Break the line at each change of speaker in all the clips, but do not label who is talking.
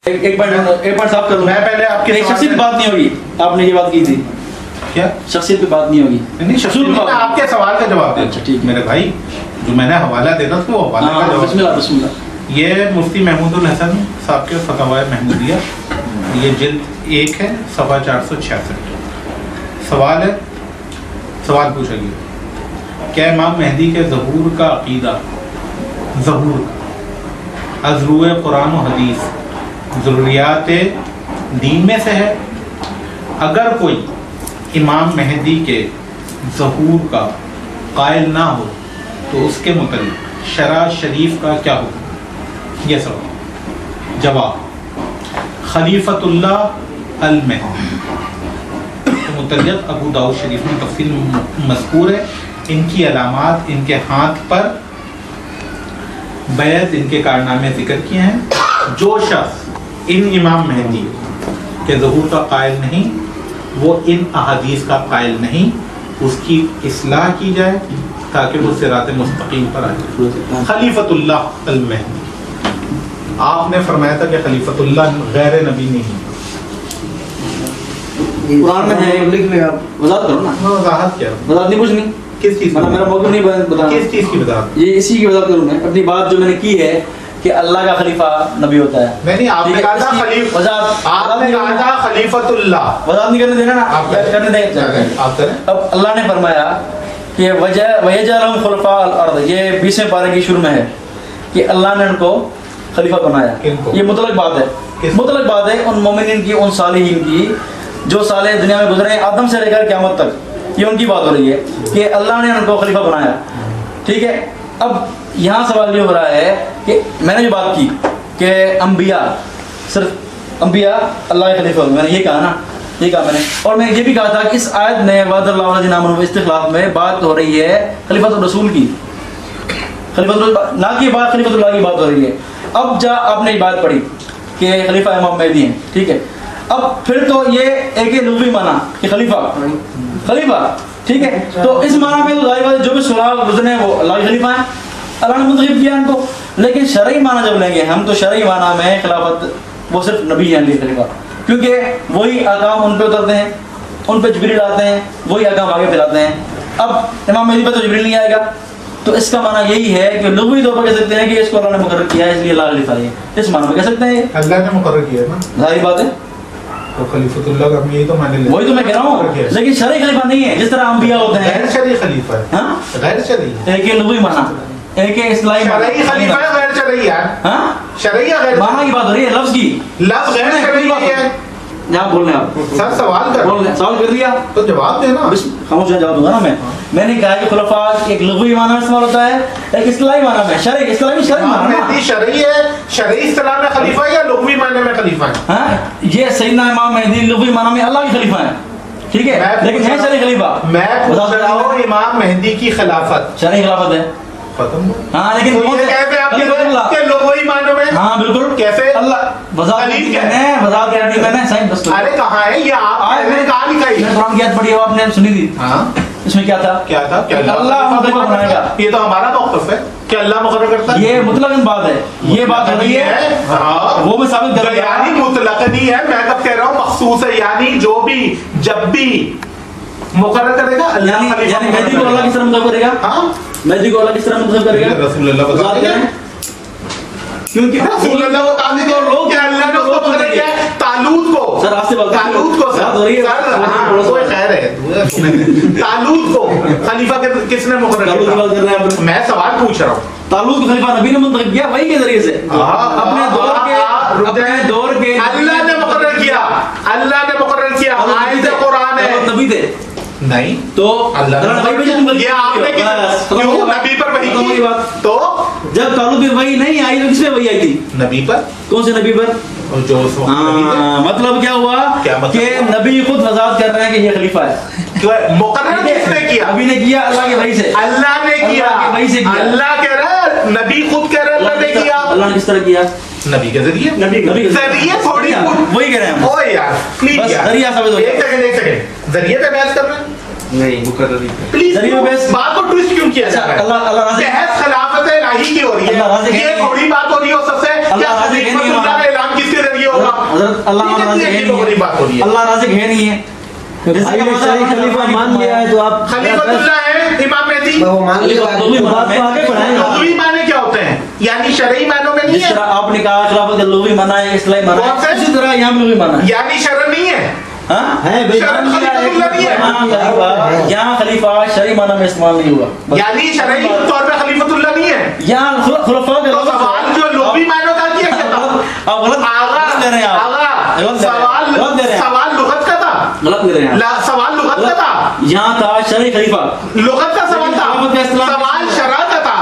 ایک پوائنٹ صاف کر لوں.
میں پہلے آپ کے
شخصیت پہ بات نہیں ہوگی. آپ نے یہ بات کی تھی
کیا
شخصیت پہ بات نہیں ہوگی.
نہیں شخصیت میں آپ کے سوال کا جواب دیں.
اچھا ٹھیک
میرے بھائی جو میں نے حوالہ دینا تھا وہ حوالہ کا جواب.
بسم اللہ بسم اللہ.
یہ مفتی محمود الحسن صاحب کے فتاوی محمودیہ، یہ جلد 1 ہے، صفحہ 466. سوال ہے، سوال پوچھا گیا کیا امام مہدی کے ظہور کا عقیدہ، ظہور کا از روئے قرآن و حدیث ضروریات دین میں سے ہے؟ اگر کوئی امام مہدی کے ظہور کا قائل نہ ہو تو اس کے متعلق شرع شریف کا کیا حکم؟ یہ سوال. جواب خلیفۃ اللہ المہدی کے متعلق ابو داؤد شریف میں تفصیل مذکور ہے. ان کی علامات، ان کے ہاتھ پر بیعت، ان کے کارنامے ذکر کیے ہیں. جو شخص ان امام مہدی کے ظہور کا قائل نہیں، وہ ان احادیث کا قائل نہیں، اس کی اصلاح کی جائے تاکہ وہ صراط مستقیم پر آ جائے. خلیفۃ اللہ المہدی، آپ نے فرمایا تھا کہ خلیفۃ اللہ غیر نبی نہیں.
قرآن میں ہے، لکھ لیں آپ. وضاحت کرو نا.
وضاحت کیا؟
وضاحت نہیں، کچھ نہیں.
کس چیز کی؟
میرا موقف نہیں بتا.
کس چیز کی وضاحت؟
یہ اسی کی وضاحت کروں میں. اپنی بات جو میں نے کی ہے کہ اللہ کا خلیفہ نبی ہوتا ہے.
نہیں آپ نے کہا تھا خلیفۃ اللہ.
وضاحت نہیں کرنے دینا نا.
آپ
کرنے دیں.
آپ کریں.
اب اللہ نے فرمایا کہ وَيَجْعَلُهُمْ خُلَفَاءَ الْأَرْضِ، یہ 20ویں پارے کی شروع میں ہے کہ اللہ نے ان کو خلیفہ بنایا. یہ مطلق بات ہے، مطلق بات ہے ان مومنین کی، ان صالحین کی جو صالح دنیا میں گزرے ہیں آدم سے لے کر قیامت تک. یہ ان کی بات ہو رہی ہے کہ اللہ نے ان کو خلیفہ بنایا. ٹھیک ہے. اب یہاں سوال یہ ہو رہا ہے کہ میں نے جو بات کی کہ انبیاء، صرف انبیاء اللہ کے خلیفہ، میں نے یہ کہا نا، یہ کہا میں نے. اور میں یہ بھی کہا تھا کہ اس آیت میں وعد اللہ الذین آمنوا استخلاف میں بات ہو رہی ہے خلیفۃ الرسول کی، خلیفۃ اللہ نہ کی بات، خلیفۃ اللہ کی بات ہو رہی ہے. اب جا آپ نے یہ بات پڑھی کہ خلیفہ امام مہدی ہیں. ٹھیک ہے. اب پھر تو یہ ایک لغوی معنی کہ خلیفہ ٹھیک ہے. تو اس معنی میں تو ظاہر بات ہے جو بھی صلاح گزرے ہیں وہ اللہ کے خلیفہ ہیں، اللہ نے منتخب کیا ان کو. لیکن شرعی معنی جب لیں گے ہم تو شرعی معنی میں خلافت وہ صرف نبی ہیں علی خلیفہ، کیونکہ وہی احکام ان پہ اترتے ہیں، ان پہ جبریل آتے ہیں، وہی احکام آگے پھیلاتے ہیں. اب امام مہدی پہ تو جبریل نہیں آئے گا، تو اس کا معنی یہی ہے کہ لغوی طور پر کہہ سکتے ہیں کہ اس کو اللہ نے مقرر کیا ہے اس لیے اللہ خلیفہ ہے. اس معنی میں کہہ سکتے ہیں
اللہ نے مقرر کیا ہے نا،
ظاہر بات ہے.
تو خلیفۃ اللہ کا ہم یہی تو مان لیں.
وہی تو میں کہہ رہا ہوں، لیکن شرعی خلیفہ نہیں ہے جس طرح انبیاء ہوتے ہیں.
غیر شرعی خلیفہ ہے.
ہاں
غیر شرعی.
ایک یہ لغوی معنی، ایک ہے اصلاحی معنی.
شرعی خلیفہ ہے، غیر شرعی ہے.
ہاں
شرعی ہے، غیر
معنی کی بات ہو رہی ہے، لفظ کی.
لفظ غیر شرعی ہے.
جہاں بول رہے ہیں آپ
سر سوال کر
بول رہے ہیں، سوال کر دیا
تو جواب دینا.
خاموش جواب دوں گا نا. میں نے کہا کہ خلفاء ایک لغوی معنی میں استعمال ہوتا ہے، ایک اصطلاحی معنی میں. شرعی معنی
مہدی شرعی ہے، شرعی اصطلاح میں خلیفہ ہے یا لغوی معنی میں خلیفہ ہے؟
ہاں یہ سیدنا امام مہدی لغوی معنی میں اللہ کے خلیفہ ہیں. ٹھیک ہے، لیکن ہے شرعی خلیفہ.
میں پوچھ رہا ہوں امام مہدی کی خلافت
شرعی خلافت ہے.
ختم.
ہاں لیکن
یہ کہتے ہیں آپ کے لغوی معنی میں.
ہاں بالکل.
کیسے؟
اللہ وضاحت کرنی میں نے صحیح بس.
ارے کہاں ہے یہ؟ آپ نے کہاں لکھائی؟
میں قرآن کی آیت پڑھی ہے، آپ نے سنی تھی.
ہاں
اس میں کیا تھا؟ اللہ خلیفہ بنائے گا.
یہ تو ہمارا موقف ہے کہ اللہ مقرر کرتا ہے.
یہ مطلق بات ہے، یہ بات ہو رہی ہے. وہ میں ثابت کر رہا ہوں.
یعنی مطلق نہیں ہے، میں کب کہہ رہا ہوں مخصوص ہے. یعنی جو بھی جب بھی مقرر کرے گا اللہ
یعنی مہدی کو اللہ کس طرح منتخب کرے گا؟
ہاں
مہدی کو اللہ کس طرح منتخب کرے گا؟
رسول اللہ بتا دیں گے.
کیونکہ
رسول اللہ بتا دیں گے لوگ کہ اللہ نے اس کو مقرر کیا ہے. طالوت کو،
سر آپ سے بات
طالوت کو
بات ہو رہی ہے.
کوئی خیر ہے. طالوت کو خلیفہ کس نے مقرر
طالوت کی بات کر رہے ہیں آپ.
میں سوال پوچھ رہا ہوں.
طالوت کو خلیفہ نبی نے منتخب کیا وہی کے ذریعے سے اپنے دور کے
اللہ نے مقرر کیا. اللہ نے مقرر کیا. آیت قرآن ہے.
نبی تھے
نہیں
تو
اللہ یہ آپ نے کیوں نبی پر وحی کی؟ تو
جب طالوت پہ وحی نہیں آئی تو کس پہ وحی آئی تھی؟
نبی پر.
کون سے نبی پر؟
جو
مطلب کیا ہوا کہ نبی خود وضاحت کر رہے ہیں کہ یہ خلیفہ ہے.
مقرر کس نے کیا؟
نبی نے کیا اللہ کے وحی سے.
اللہ نے کیا. اللہ کہہ رہا ہے، نبی خود کہہ رہا ہے اللہ نے کیا.
اللہ نے کس طرح کیا؟
نبی کے ذریعے. ذریعے تھوڑی
وہی کہہ رہے ہیں.
اوہ یار پلیز یار
ذریعہ ثابت ہو.
ایک سیکنڈ ذریعے پہ بحث کر رہے ہیں.
نہیں مقرر
پلیز بات کو ٹویسٹ کیوں کیا جا رہا ہے؟
اللہ
بحث خلافت الہی کی ہو رہی ہے. یہ تھوڑی بات ہو رہی ہے اس سے کیا خلیفۃ اللہ کا اعلان کس کے ذریعے ہوگا؟
हजरत अल्लाह
ये
राज़िक है
कितनी
नहीं
बड़ी बात हो रही
है,
है।
अल्लाह राज़िक है नहीं है।
भाई ये शरई खलीफा मान लिया है तो आप
खलीफतुल्लाह है इमाम मेहदी।
वो मान लिया
लुग़वी
तो बात को आगे बढ़ाएं।
लुग़वी माने क्या होते हैं, यानी शरई मानों में नहीं
जिस
है,
तरह आपने कहा खिलाफत लुग़वी माना है, इस्लाही माना
कौन सा
है,
है?
उसी तरह यहाँ लुग़वी माना है।
यानी शरह नहीं है।
हाँ?
है भाई
शरई
मान लिया है,
खलीफतुल्लाह नहीं है।
यहाँ खलीफा शरई माना में इस्तेमाल नहीं हुआ, बस।
यानी शरई तौर पे खलीफतुल्लाह नहीं है।
यहाँ खुलफा के
तो सवाल जो लुग़वी मानों का किया क्या था?
आप गलत दे रहे हैं, आप गलत दे रहे हैं, गलत दे रहे हैं,
सवाल लुगत का था,
गलत दे रहे हैं आप।
सवाल लुगत का था,
यहाँ था शरई खलीफा,
लुगत का सवाल था,
खिलाफत का इस्तेमाल-
सवाल शरह का था।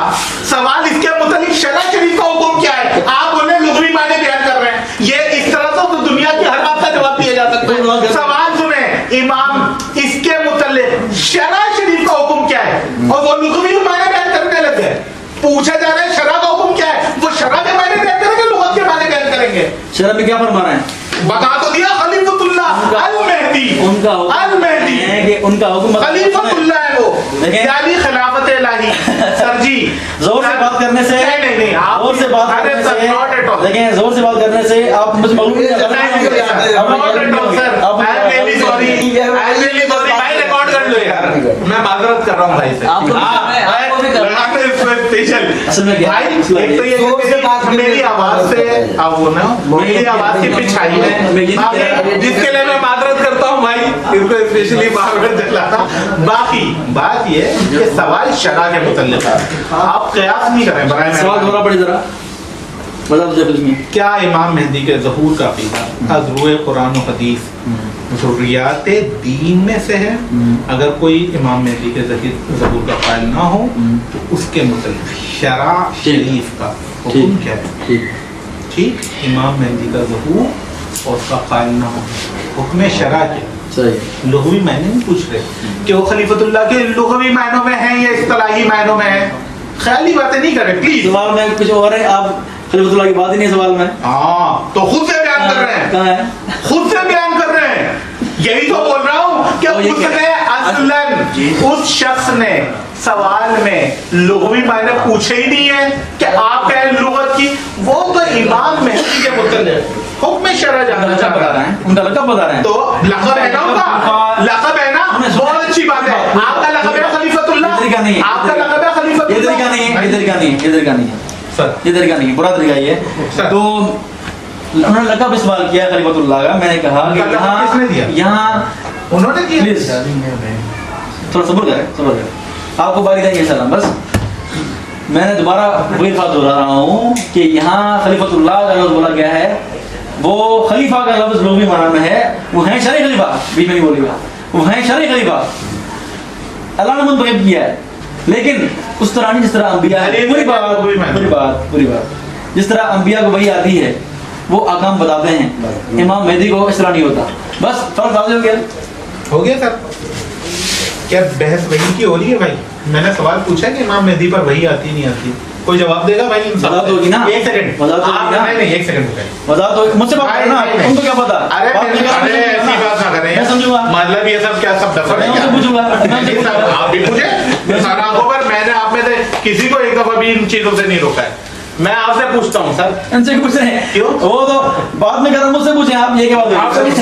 सवाल इसके मुतालिक शरह शरीफ का हुक्म क्या है, आप बोले लुग़वी माने बयान कर रहे हैं। ये इस तरह से तो दुनिया की हर बात का जवाब दिया जा सकता है। सवाल सुने इमाम, इसके मुतालिक शरह शरीफ का हुक्म क्या है, और वो लुग़वी माने बयान करने लग गए। पूछा जा रहा है शरह का हुक्म क्या है, वो शरह के माने बयान करेंगे, लुगत के माने बयान करेंगे।
शरह में क्या फरमाना है?
बता तो दिया खलीफतुल्लाह अल मेहदी,
उनका हुक्म
अल मेहदी
है कि उनका हुक्म
खलीफतुल्लाह है वो,
देखें।
यानी खिलाफत इलाही। सर जी
जोर से बात करने से,
नहीं आप
जोर से बात
अरे
करने
सर नॉट एट
से,
ऑल,
देखें जोर से बात करने से आप मुझे मालूम नहीं
not at all sir, I am really sorry, I am really sorry भाई, रिकॉर्ड कर लो यार, मैं माजरत कर रहा हूँ भाई से।
आपको भी कर रहे हैं, आपको भी कर रहे हैं।
स्पेशल
असल में क्या
भाई,
है?
एक तो ये
जोर से बात करने
मेरी आवाज से अब वो ना मेरी आवाज की पिच हाई है, जिसके लिए मैं माजरत करता हूँ भाई, इनको स्पेशली बार दिलाता। बाकी बात ये कि सवाल शरह के मुतल्लिक़ है, आप कयास नहीं करें बराए
सवाल
मेहरबानी।
दोहरा पड़ी जरा, बता दो जब इसमें
क्या इमाम मेहदी के ज़हूर का अक़ीदा अज़रूए कुरान और हदीस ज़ुर्रियात दीन में से है? अगर कोई इमाम मेहदी के ज़हूर का क़ाइल ना हो तो उसके मुतल्लिक़ शरह शरीफ का हुक्म क्या है? ठीक, इमाम मेहदी का ज़हूर और उसका क़ाइल ना हो, हुक्म शरह क्या?
सही।
लुग़वी मायने नहीं पूछ रहे कि वो खलीफतुल्लाह के लुग़वी मायनों में है या इस्तिलाही मायनों में है, ख्याली बातें नहीं करें प्लीज।
सवाल में कुछ और है, आप खलीफतुल्लाह की बात ही नहीं सवाल में।
हाँ तो खुद से बयान कर रहे हैं,
कहाँ है?
खुद से बयान कर रहे हैं, यही तो बोल रहा हूँ कि
वो ये कह
उसने असलन उस शख्स ने सवाल में लुग़वी मायने पूछे ही नहीं है कि आप कहें लुगत की, वो तो इमाम मेहदी के मुतल्लिक़ हुक्म शरह जानना चाह रहा है।
उनका लक़ब बता रहे हैं।
तो लक़ब है ना उनका, लक़ब है ना, बहुत अच्छी बात है। आपका लक़ब है खलीफतुल्लाह,
तरीका नहीं है,
आपका लक़ब है
ये
खलीफतुल्लाह।
तरीका नहीं है, ये तरीका नहीं है, ये तरीका नहीं है
सर,
ये तरीका नहीं है, बुरा तरीका ये
सर।
तो उन्होंने लक़ब इस्तेमाल किया खलीफतुल्लाह का। मैंने कहा कि
उनका लक़ब किसने दिया?
यहाँ
उन्होंने किया।
प्लीज थोड़ा सब्र करें, सब्र करें, आपको बारी देंगे सलाम। बस मैंने दोबारा वही बात दोहरा रहा हूँ कि यहाँ खलीफतुल्लाह का लफ्ज़ बोला गया है, वो खलीफा का लफ्ज़ लुग़वी माना में है, वो है शरई खलीफा, बीच में नहीं बोलेगा, वो है शरई खलीफा, अल्लाह ने मुंतखब किया है, लेकिन उस तरह नहीं जिस तरह अंबिया है। पूरी बात जिस तरह अंबिया को वही आती है, वो अकाम बताते हैं, इमाम मेहदी को इस तरह नहीं होता। बस फर्क वाज़ेह हो गया।
हो गया सर, क्या बहस वही की हो रही है भाई? मैंने सवाल पूछा कि इमाम मेहदी पर वही आती नहीं आती, कोई जवाब देगा भाई?
वज़ाहत होगी ना?
एक सेकंड,
वज़ाहत होगी
आप
ना?
नहीं एक सेकंड रुकिए।
वज़ाहत तो मुझसे बात करना, उनको क्या पता?
अरे
बात नहीं करना,
अरे ऐसी बात ना करें,
मैं समझूंगा,
मतलब ये सब क्या सब दफा
मैं
है
उनसे पूछूंगा, मैं उनसे
ये सब
पूछूंगा।
आप भी पूछे सर, आंखों पर मैंने आप में से किसी को एक दफा भी इन चीजों से नहीं रोका है। मैं आपसे पूछता हूँ सर,
इनसे पूछ रहे हैं
क्यों?
वो तो बात में कर रहे, मुझसे पूछे आप, ये क्या बात
आपसे
है?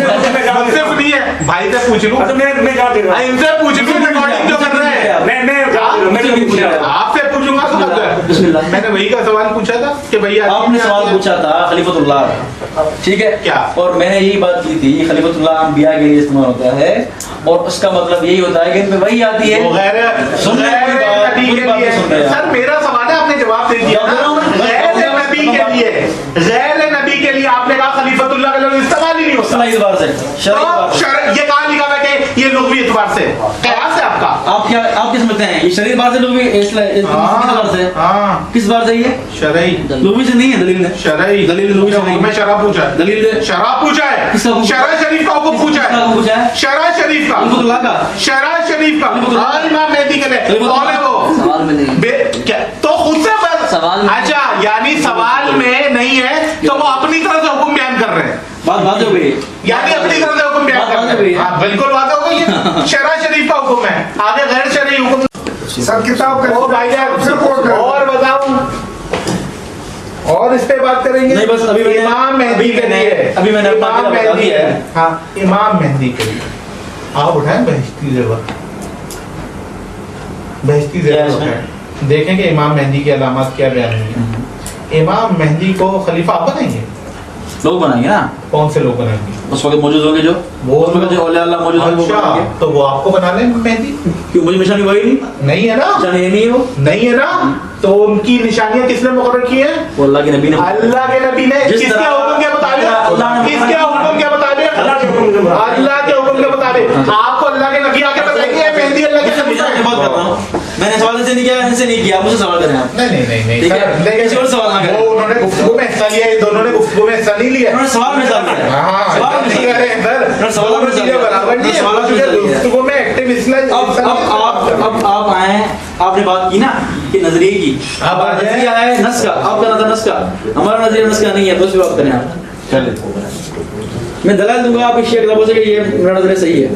सिर्फ नहीं है भाई से पूछ लूँ,
मैं जवाब दे रहा हूँ।
इनसे पूछ लूँ, रिकॉर्डिंग जो कर रहे हैं
मैं जवाब दे रहा हूँ, मैं नहीं पूछ रहा हूँ।
आपसे पूछूंगा तो मतलब
बिस्मिल्लाह।
मैंने वही का सवाल पूछा था कि भैया
आपने सवाल पूछा था खलीफतुल्लाह, ठीक है
क्या?
और मैंने यही बात की थी, खलीफतुल्लाह अंबिया के लिए इस्तेमाल होता है, और उसका मतलब यही होता है कि इनमें वही आती है। सुन रहे हैं, पूरी बात,
नबी
पूरी
के
बात
लिए
सुन रहे हैं।
सर मेरा सवाल है, आपने जवाब दे दिया ना। गैर नबी के लिए, गैर नबी के लिए आपने कहा खलीफतुल्लाह का लफ्ज़ इस्तेमाल ही नहीं होता।
इस्लाही एतबार से, शरई एतबार से।
ये कहाँ लिखा हुआ है कि ये लुग़वी एतबार से? कयास है आपका?
आप क्या समझते हैं? ये शरई एतबार से लुग़वी, किस एतबार से?
हाँ,
किस बार से ये?
शरई
लुग़वी से नहीं है, दलील है।
शरई
दलील लुग़वी से नहीं
मैं
है।
शराब पूछा है,
दलील दे।
शराब पूछा है,
किसका हुक्म?
शरह शरीफ का हुक्म पूछा
किसका हुक्म
है,
पूछा है?
शरह शरीफ का,
खलीफतुल्लाह का।
शरह शरीफ का। हाँ, इमाम मेहदी के लिए कौन है वो?
सवाल में नहीं,
क्या तो खुद से बस
सवाल में-
अच्छा, यानी सवाल में नहीं है तो वो अपनी तरह से हुक्म बयान कर रहे हैं,
बात हो गई।
यानी अपनी तरह से हुक्म बयान
बात
कर
हो
रहे
गई।
हैं। हाँ, बिल्कुल बात हो गई है। शरह शरीफ का हुक्म है, आगे गैर शरई हुक्म।
सब किताब का
ओ भाई
सबसे कोट कर।
और बताऊं, اور اس پہ بات کریں گے.
نہیں بس ابھی میں نے
امام مہدی کے لیے
ابھی میں نے اپنا
امام
عقیدہ بتا
مہدی
دیا ہے.
ہاں امام مہدی کے لیے آپ اٹھائیں بہشتی زیور. بہشتی زیور اٹھائیں, دیکھیں کہ امام مہدی کی علامات کیا بیان ہوئی ہیں. امام مہدی کو خلیفہ آپ بنائیں گے؟
لوگ بنائیں گے نا,
کون سے لوگ بنائیں گے؟
اس وقت موجود ہوں گے جو
وہ
اس وقت جو اولیاء اللہ موجود ہوں گے وہ بنائیں
اچھا,
گے.
تو وہ آپ کو بنا لیں مہدی؟
کیوں مجھے نشانی وہی نہیں,
نہیں ہے نا,
نشانی نہیں ہے وہ,
نہیں ہے نا. تو ان کی نشانیاں کس نے مقرر کی ہیں؟
وہ اللہ کے نبی نے.
اللہ کے نبی نے. کس کے حکم کے مطابق؟ کس کے حکم کے مطابق؟ اللہ کے حکم کے مطابق. آپ کو اللہ کے نبی آ کے بتائیں گے مہدی اللہ کے نبی
میں بات کر رہا ہوں, میں نے سوال سے نہیں کیا, ان سے نہیں کیا, مجھے سوال کریں آپ.
نہیں
ٹھیک ہے, کسی اور سوال نہ کریں.
وہ انہوں نے گفتگو میں حصہ لیا, دونوں نے گفتگو میں حصہ نہیں لیا.
انہوں نے سوال میں حصہ لیا.
ہاں
سوال میں
نہیں کر رہے ہیں سر,
سوال میں حصہ لیا.
برابر نہیں ہے. گفتگو میں ایکٹیو اسلام.
اب آپ آئے, آپ نے بات کی نا کہ نظریے کی,
آپ آ جائیں.
نظریہ ہے نس کا, آپ کا نظر نس کا, ہمارا نظریہ نس کا نہیں ہے. دوسری بات کریں آپ, میں دلائل دوں گا آپ اس شیخ لفظ سے کہ یہ میرا نظریہ صحیح ہے.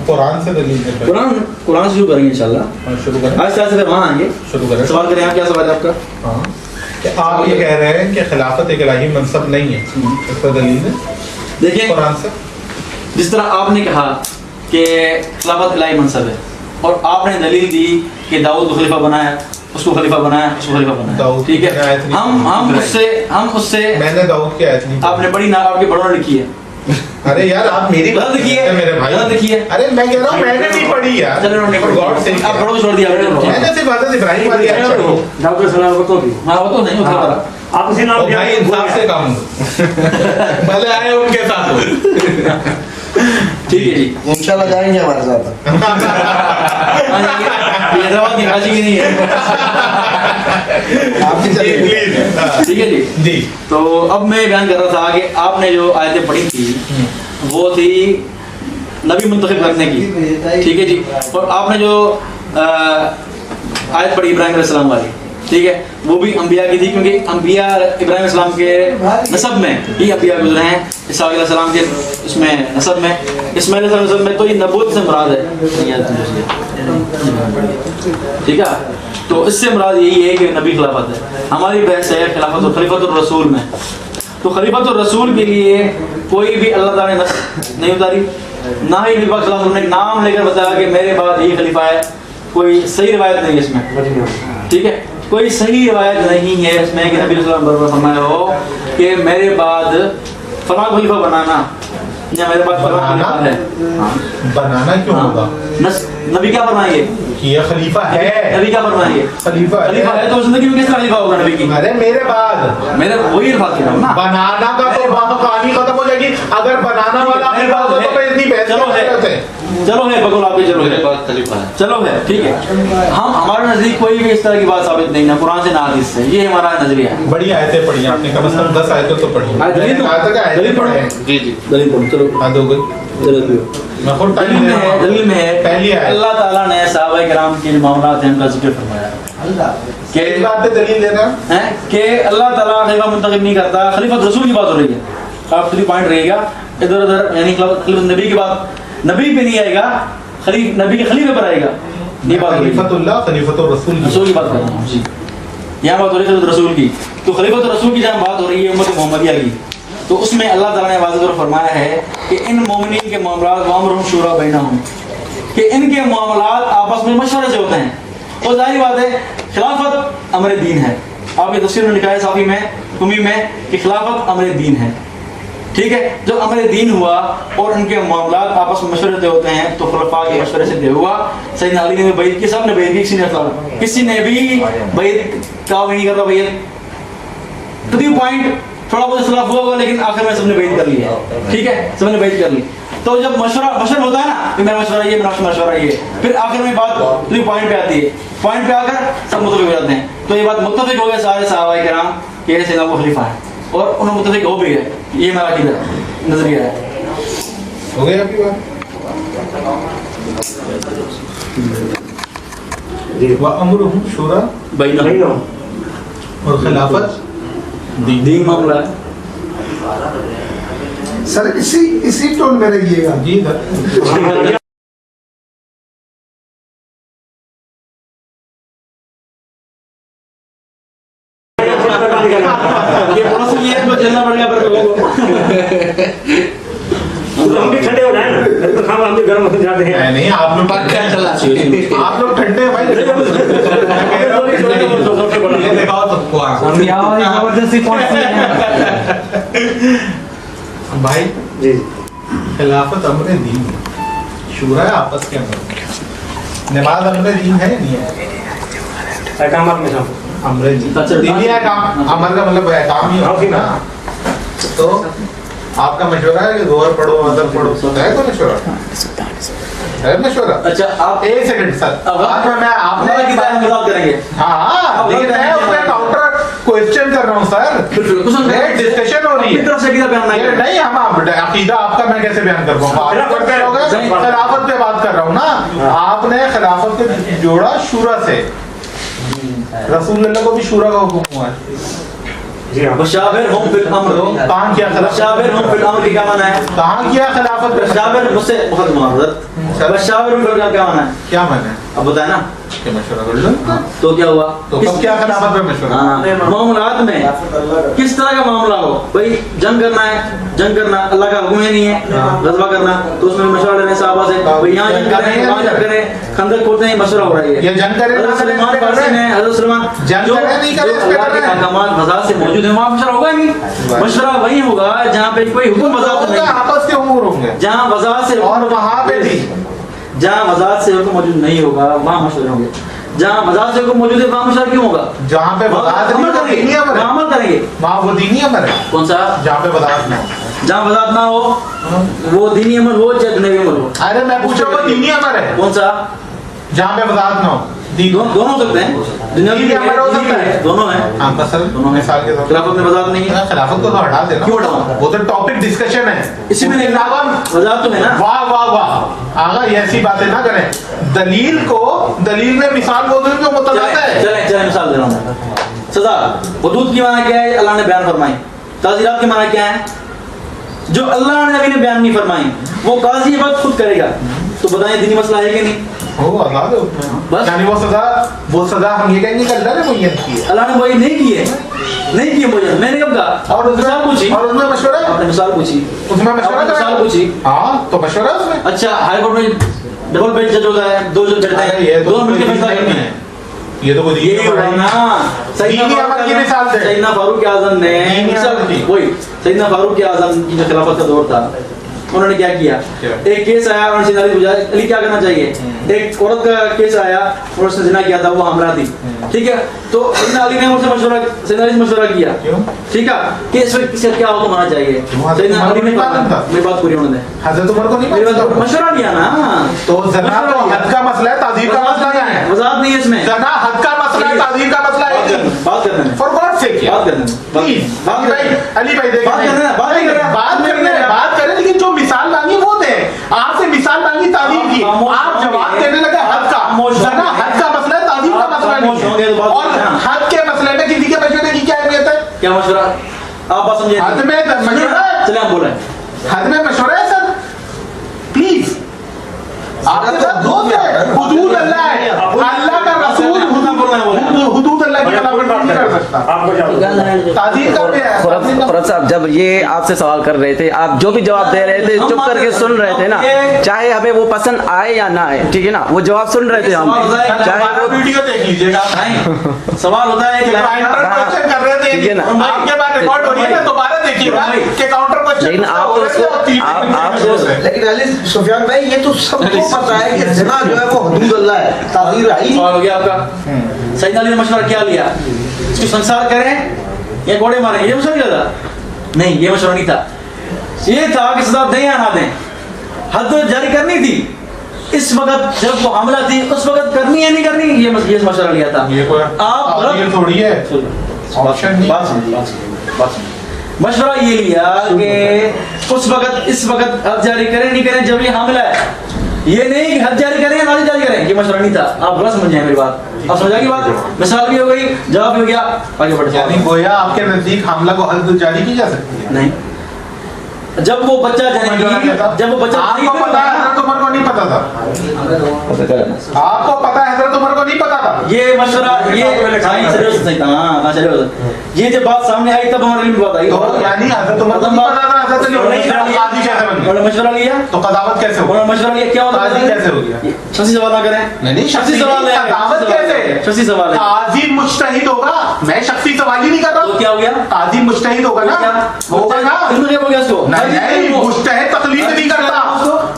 قرآن سے دلیل دیں.
قرآن سے شروع کریں گے انشاءاللہ.
شروع کریں,
آج سے وہاں آئیں گے.
شروع کریں.
سوال کریں آپ, کیا سوال ہے آپ کا؟
ہاں کہ آپ یہ کہہ رہے ہیں کہ خلافت ایک الہی منصب نہیں ہے, اس پر دلیل ہے
دیکھیں
قرآن سے.
جس طرح آپ نے کہا کہ خلافت الہی منصب ہے, اور آپ نے دلیل دی کہ داؤد کو خلیفہ بنایا, اس کو خلیفہ بنایا, اس کو خلیفہ بنایا. ٹھیک ہے, ہم اس سے
میں نے داؤد کی آیت نہیں,
آپ نے بڑی نا آپ کے بڑوں نے لکھی ہے.
ارے یار آپ میری
غلط لکھی ہے,
میرے بھائی
غلط لکھی ہے.
ارے میں کہہ رہا ہوں میں نے نہیں پڑھی یار.
چلو انہوں نے
گاڈ سے
آپ بڑوں کو چھوڑ دیا.
میں نے صرف حضرت ابراہیم والی آیت پڑھی.
ڈاکٹر سلام کو تو بھی
ہاں وہ تو نہیں ہوتا.
آپ اسی نام
بھائی انصاف سے کام بھلے آئے ان کے ساتھ.
ٹھیک ہے جی,
انشاءاللہ جائیں گے ہمارے ساتھ.
حیدرآباد کی حاجی کی نہیں ہے.
آپ بھی چلیے.
ٹھیک ہے جی.
جی
تو اب میں بیان کر رہا تھا کہ آپ نے جو آیتیں پڑھی تھی وہ تھی نبی منتخب کرنے کی. ٹھیک ہے جی, اور آپ نے جو آیت پڑھی ابراہیم علیہ السلام والی, ٹھیک ہے, وہ بھی انبیاء کی تھی, کیونکہ انبیاء ابراہیم علیہ السلام کے نسب میں ہی انبیاء گزرے ہیں. اسحاق علیہ السلام کے اس میں نسب میں, اسماعیل علیہ السلام میں, تو یہ نبوت سے مراد ہے. ٹھیک ہے, تو اس سے مراد یہی ہے کہ نبی خلافت ہے. ہماری بحث ہے خلافت و خلیفت الرسول میں. تو خلیفت الرسول کے لیے کوئی بھی اللہ تعالیٰ نے نص نہیں اتاری, نہ ہی نبی پاک صلی اللہ علیہ وسلم نے نام لے کر بتایا کہ میرے بعد یہی خلیفہ ہے. کوئی صحیح روایت نہیں ہے اس میں. ٹھیک ہے, کوئی صحیح روایت نہیں ہے اس میں کہ نبی صلی اللہ علیہ وسلم فرمایا ہو کہ میرے بعد فلاں خلیفہ بنانا یا میرے بعد فلاں خلیفہ ہے.
بنانا کیوں ہوگا؟
نبی کیا فرمائیں گے
کہ یہ خلیفہ ہے.
نبی کیا فرمائیں گے
خلیفہ
خلیفہ ہے, تو زندگی میں کس طرح خلیفہ ہوگا نبی کی؟
ارے میرے بعد
میرے وہی الفاظ کہہ رہا ہوں نا.
بنانا کا تو کہانی ختم ہو جائے گی. اگر بنانا والا میرے بعد ہو تو میں اتنی بحث
چلو ہے, چلو ہے بقول آپ کے, چلو ہے, چلو ہے, ٹھیک ہے. ہم ہمارے نزدیک کوئی بھی اس طرح کی بات ثابت نہیں ہے قرآن سے نہ حدیث سے. یہ ہمارا نظریہ ہے.
بڑی آیتیں پڑھی آپ نے, کم از کم 10 آیتیں تو پڑھی.
دلیل پڑھو. جی جی دلیل پڑھو. چلو
ہاں دو گئی.
چلو
میں خود
دلیل میں ہے
پہلی آیت.
اللہ تعالیٰ نے صحابہ کرام کے جو معاملات ہیں ان کا ذکر فرمایا کہ
اس بات پہ دلیل دینا
ہے کہ اللہ تعالیٰ خلیفہ منتخب نہیں کرتا. خلیفۃ رسول کی بات ہو رہی ہے. آپ 3 پوائنٹ رہے گا ادھر ادھر, یعنی خلیفۃ نبی کی بات نبی پہ نہیں آئے گا, نبی کے خلیفے پر آئے گا. یہ بات
خلیفۃ اللہ خلیفۃ الرسول
رسول کی بات کر رہا ہوں. جی یہاں بات ہو رہی ہے خلیفۃ رسول کی. تو خلیفۃ رسول کی جہاں بات ہو رہی ہے امت محمدیہ کی, تو اس میں اللہ تعالیٰ نے واضح طور فرمایا ہے کہ ان مومنین کے معاملات وامرہم شورا بینہم, کہ ان کے معاملات آپس میں مشورے سے ہوتے ہیں. اور ظاہر بات ہے خلافت امر دین ہے. آپ کی تفسیر میں لکھا ہے صافی میں کمی میں کہ خلافت امر دین ہے. ٹھیک ہے, جو امر دین ہوا اور ان کے معاملات آپس میں مشورے سے ہوتے ہیں تو خلفاء کے مشورے سے دے ہوا. سیدنا علی نے بیعت کی, سب نے بیعت کی, کسی نے بھی بیعت کا نہیں کرتا بیعت. 3 پوائنٹ تھوڑا بہت اختلاف ہوا ہوگا لیکن آخر میں سب نے بیعت کر لی ہے. ٹھیک ہے, سب نے بیعت کر لی. تو جب مشورہ ہوتا ہے نا کہ میرا مشورہ یہ, میرا مشورہ یہ, پھر آخر میں بات 3 پوائنٹ پہ آتی ہے. پوائنٹ پہ آ کر سب متفق ہو جاتے ہیں. تو یہ بات متفق ہو گئے سارے صحابہ کرام کہ یہ سیدنا ابو خلیفہ ہے, اور انہوں نے متفق ہو بھی گئے. یہ میرا عقیدہ نظریہ ہے.
ہو گئی آپ کی بات. وَأَمْرُهُمْ شُورَا
بینہم,
اور خلافت
دین معاملہ ہے.
سر اسی ٹون میں رہیے گا.
جی سر.
झेलना पड़ गया फिर लोगों को।
तो हम भी ठंडे हो जाए ना, तो खाना हम भी गर्म हो जाते हैं।
नहीं आप लोग आप लोग ठंडे हैं भाई। ये दिखाओ सबको
हम यहाँ जबरदस्ती पहुंचती है
भाई।
जी
खिलाफत अमरे दीन शूरा है आपस के अंदर। नमाज अमरे दीन है नहीं है?
अहकामात में सब
अमरे दीन दीनी अहकाम, अमर का मतलब अहकाम ही होता है ना। तो आपका मशवरा है कि जोहर पढ़ो अदर पढ़ो, है तो मशवरा है मशवरा।
अच्छा आप
एक सेकंड सर, आज मैं आपने
की तरह मजाक करेंगे।
हाँ लेकिन मैं उसमें काउंटर क्वेश्चन कर रहा हूँ सर, डिस्कशन हो रही है।
तरफ से बयान
ये नहीं हम अकीदा आपका मैं कैसे बयान कर पाऊंगा? खिलाफत पे बात कर रहा हूँ ना। आपने खिलाफत को जोड़ा शूरा से, रसूलुल्लाह को भी शूरा का हुक्म हुआ है।
जी हाँ।
बशाबिर हम फिल अम्र,
कहाँ किया
बशाबिर हम फिल अम्र की क्या माना है?
कहाँ किया खिलाफत पे?
बशाबिर मुझसे बहुत माजरत, बशाबिर हम फिल का क्या माना है?
क्या माना है?
अब बताए ना
कि मशवरा कर लो।
तो क्या हुआ?
तो कब क्या खिलाफत पे मशवरा?
मामलात में किस तरह का मामला हो, भाई जंग करना है, जंग करना अल्लाह का हुक्म है नहीं है, गज़वा करना तो उसमें मशवरा लेने साहबा से, भाई यहाँ जंग करें वहाँ जंग करें, खंदक खोदते हैं, मशवरा हो रहा है।
ये जंग करें
हज़रत सलमान फारसी ने, हज़रत सलमान
जंग
जो
करें नहीं करें, इस पे
अल्लाह के
करें।
अहकामात वज़ाहत से मौजूद है, वहाँ मशवरा होगा ही नहीं। मशवरा वही होगा जहाँ पे कोई हुक्म वज़ाहत नहीं,
आपस के उमूर होंगे
जहाँ वज़ाहत से
और वहाँ पे भी
जहाँ वज़ाहत से हुक्म मौजूद नहीं होगा वहाँ मशवरे होंगे, जहाँ वज़ाहत से हुक्म मौजूद है वहाँ मशवरा क्यों होगा?
जहाँ पे वज़ाहत
अमल
नहीं, वो दीनी
करेंगे,
अमर है।
वहाँ अमल करेंगे।
वहाँ वो दीनी अमर है।
कौन सा?
जहाँ पे वज़ाहत ना हो।
जहाँ वज़ाहत ना हो वो दीनी अमल हो चाहे दुनियावी अमल हो।
अरे मैं पूछ रहा हूँ वो दीनी अमर है
कौन सा?
जहाँ पे वज़ाहत ना हो।
दोनों हो सकते हैं, दुनियावी
दीनी
भी
अमल हो
है,
सकता है।
दोनों है।
हाँ बस सर
दोनों
मिसाल के तौर पर
खिलाफत में वज़ाहत नहीं है,
खिलाफत को तो हटा देना।
क्यों हटाऊं?
वो तो टॉपिक डिस्कशन है
इसी में
उसके अलावा
वज़ाहत तो है ना।
वाह वाह वाह आगा ये ऐसी बातें ना करें। दलील में मिसाल वो दो जो मुतलक है।
चलें मिसाल दे रहा हूँ। सजा हुदूद की माना क्या है? अल्लाह ने बयान फरमाई। ताज़ीरात की माना क्या है? जो अल्लाह ने अभी ने बयान नहीं फरमाई वो काजी बात खुद करेगा। तो बताएं दीनी मसला है कि नहीं?
हो आजाद है उसमें।
बस।
यानी वो सजा हम ये कहेंगे कि अल्लाह ने मुय्यन की है
अल्लाह ने वही नहीं की है, नहीं की है मुझे। मैंने कब कहा?
और
मिसाल पूछी,
और उसमें मशवरा
आपने मिसाल पूछी,
उसमें मशवरा
आपने मिसाल
करा।
पूछी।
हाँ तो मशवरा उसमें।
अच्छा हाई कोर्ट में डबल बेंच जज होता है, दो जज बैठते हैं,
ये तो
दो मिलकर फैसला करते हैं।
ये तो कोई
ये हुआ ना
दीनी अमल की मिसाल दे।
सैयदना फारूक आज़म ने
दीनी अमल की।
वही सैयदना फारूक आज़म की जो खिलाफत का दौर था उन्होंने क्या किया? एक केस आया, उन्होंने सैयदना अली बुझाया, अली क्या करना चाहिए? एक औरत का केस आया, उन्होंने जिना किया था, वो हमरा थी, ठीक है। तो सैयदना अली ने उनसे मशवरा, सैयदना अली से मशवरा किया,
क्यों?
ठीक है, कि इसमें किसका क्या हुक्म होना चाहिए? सैयदना अली ने कहा, मेरी बात पूरी होने दे,
हजरत उमर को नहीं
मेरी बात
मालूम था।
मशवरा लिया ना।
तो जना तो हद का मसला है, ताज़ीर का मसला क्या है?
वज़ाहत नहीं है इसमें,
जना हद का मसला है, ताज़ीर का मसला है।
बात करने में,
फॉर गॉड सेक
बात करने में,
प्लीज
बात
अली भाई देखिए
बात करना है, बात नहीं करना,
बात करें लेकिन जो मिसाल मांगी वो दे। आपसे मिसाल मांगी तालीम की, आप जवाब देने लगे हद का। जना हद का मसला है, तालीम का मसला नहीं है। और हद के मसले में किसी के मशवरे की क्या अहमियत है?
क्या मशवरा? आप बात समझिए।
हद में मशवरा है,
चले आप बोले
हद में मशवरा है सर, प्लीज। आपके साथ दोस्त है, हुदूद अल्लाह है, अल्लाह का रसूल हुदूद अल्लाह की खिलाफत नहीं कर सकता।
आपको क्या
ताज़ीर का भी है।
खुरब साहब जब ये आपसे सवाल कर रहे थे, आप जो भी जवाब दे रहे थे चुप करके सुन रहे थे ना, चाहे हमें वो पसंद आए या ना आए, ठीक है ना, वो जवाब सुन रहे थे हम। चाहे वो
वीडियो देख लीजिएगा।
सवाल होता है कि
काउंटर क्वेश्चन कर रहे थे,
ठीक है ना।
आपके बाद रिकॉर्ड हो रही है ना, दोबारा देखिएगा कि काउंटर क्वेश्चन।
लेकिन आप तो उसको आप तो
लेकिन अली सुफियान भाई ये तो सबको पता है कि ज़िना जो है वो हुदूद अल्लाह है, ताज़ीर आई।
सवाल हो गया आपका। सैयदना अली ने मशवरा क्या लिया? इसको संसार करें या घोड़े मारें, ये मशवरा क्या था? नहीं, ये मशवरा नहीं था। ये था कि सजा दें या ना दें, हद जारी करनी थी। इस वक्त जब वो हमला थी उस वक्त करनी है नहीं करनी, ये मशवरा लिया था।
ये कोई
आप
ये थोड़ी है ऑप्शन नहीं।
बात सुनिए। मशवरा ये लिया कि उस वक्त इस वक्त हद जारी करें नहीं करें जब ये हमला है, ये नहीं कि हद जारी करें ना जारी करें, ये मशवरा नहीं था। आप गलत समझ जाए मेरी बात, आप समझ आएगी बात। मिसाल भी हो गई, जवाब भी हो गया, आगे बढ़
यानी गोया आपके नजदीक हमला को हद जारी की जा सकती है?
नहीं, जब वो बच्चा जनेगी, जब वो बच्चा
आपको पता है हजरत उमर को नहीं पता था, आपको पता है हजरत उमर को नहीं पता था।
ये मशवरा ये जब बात सामने आई तब हमारे लिए बात आई।
तो यानी हजरत उमर को नहीं पता था हजरत अली को नहीं पता, काजी कैसे बन गया?
उन्होंने मशवरा लिया,
तो कदावत कैसे हो गया?
उन्होंने मशवरा लिया, क्या होता
काजी कैसे हो गया?
शख्सी सवाल ना करें,
नहीं
शख्सी सवाल है,
कदावत कैसे?
शख्सी सवाल है।
काजी मुज्तहिद होगा, मैं शख्सी सवाल ही नहीं कर रहा
तो
हूँ।
क्या हो गया?
काजी मुज्तहिद होगा ना, होगा ना।
इसमें क्या हो गया इसको?
नहीं, मुज्तहिद तकलीद नहीं करता,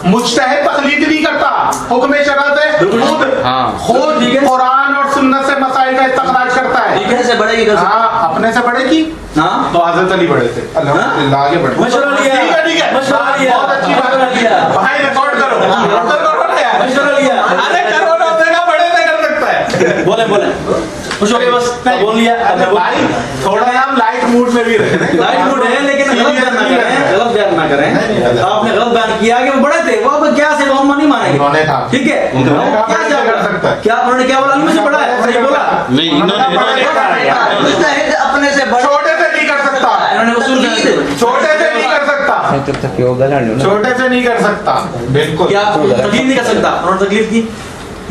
मुज्तहिद तकलीद नहीं करता, हुक्म शरअ से खुद कुरान और सुन्नत से मसाइल का इस्तखराज करता है।
कैसे बढ़ेगी कैसे?
हाँ, अपने से बड़े की
हाँ,
तो हजरत अली बड़े थे, अल्हम्दुलिल्लाह आगे बढ़े।
मशवरा लिया,
ठीक है, ठीक है,
मशवरा लिया,
बहुत अच्छी बात
मशवरा लिया।
भाई रिकॉर्ड करो, रिकॉर्ड करो ना यार,
मशवरा लिया।
अरे करो ना, अपने का बड़े से कर सकता है।
बोले बोले खुश हो गए बस, बोल लिया।
अरे भाई थोड़ा हम लाइट मूड में भी रहे,
लाइट मूड है, लेकिन गलत बयान ना करें, गलत बयान ना करें। आपने गलत बयान किया कि वो बड़े थे, वो अब क्या से वो हम नहीं मानेंगे।
उन्होंने कहा,
ठीक है,
उन्होंने कहा
क्या
बड़े से कर सकता है।
क्या उन्होंने क्या बोला? मुझे बड़ा है, उन्होंने बोला
नहीं, मुज्तहिद अपने से बड़े
छोटे से नहीं कर सकता,
इन्होंने उसूल जाने
छोटे से नहीं कर सकता, छोटे से नहीं कर सकता, बिल्कुल।
क्या तकलीफ नहीं कर सकता? उन्होंने तकलीफ की,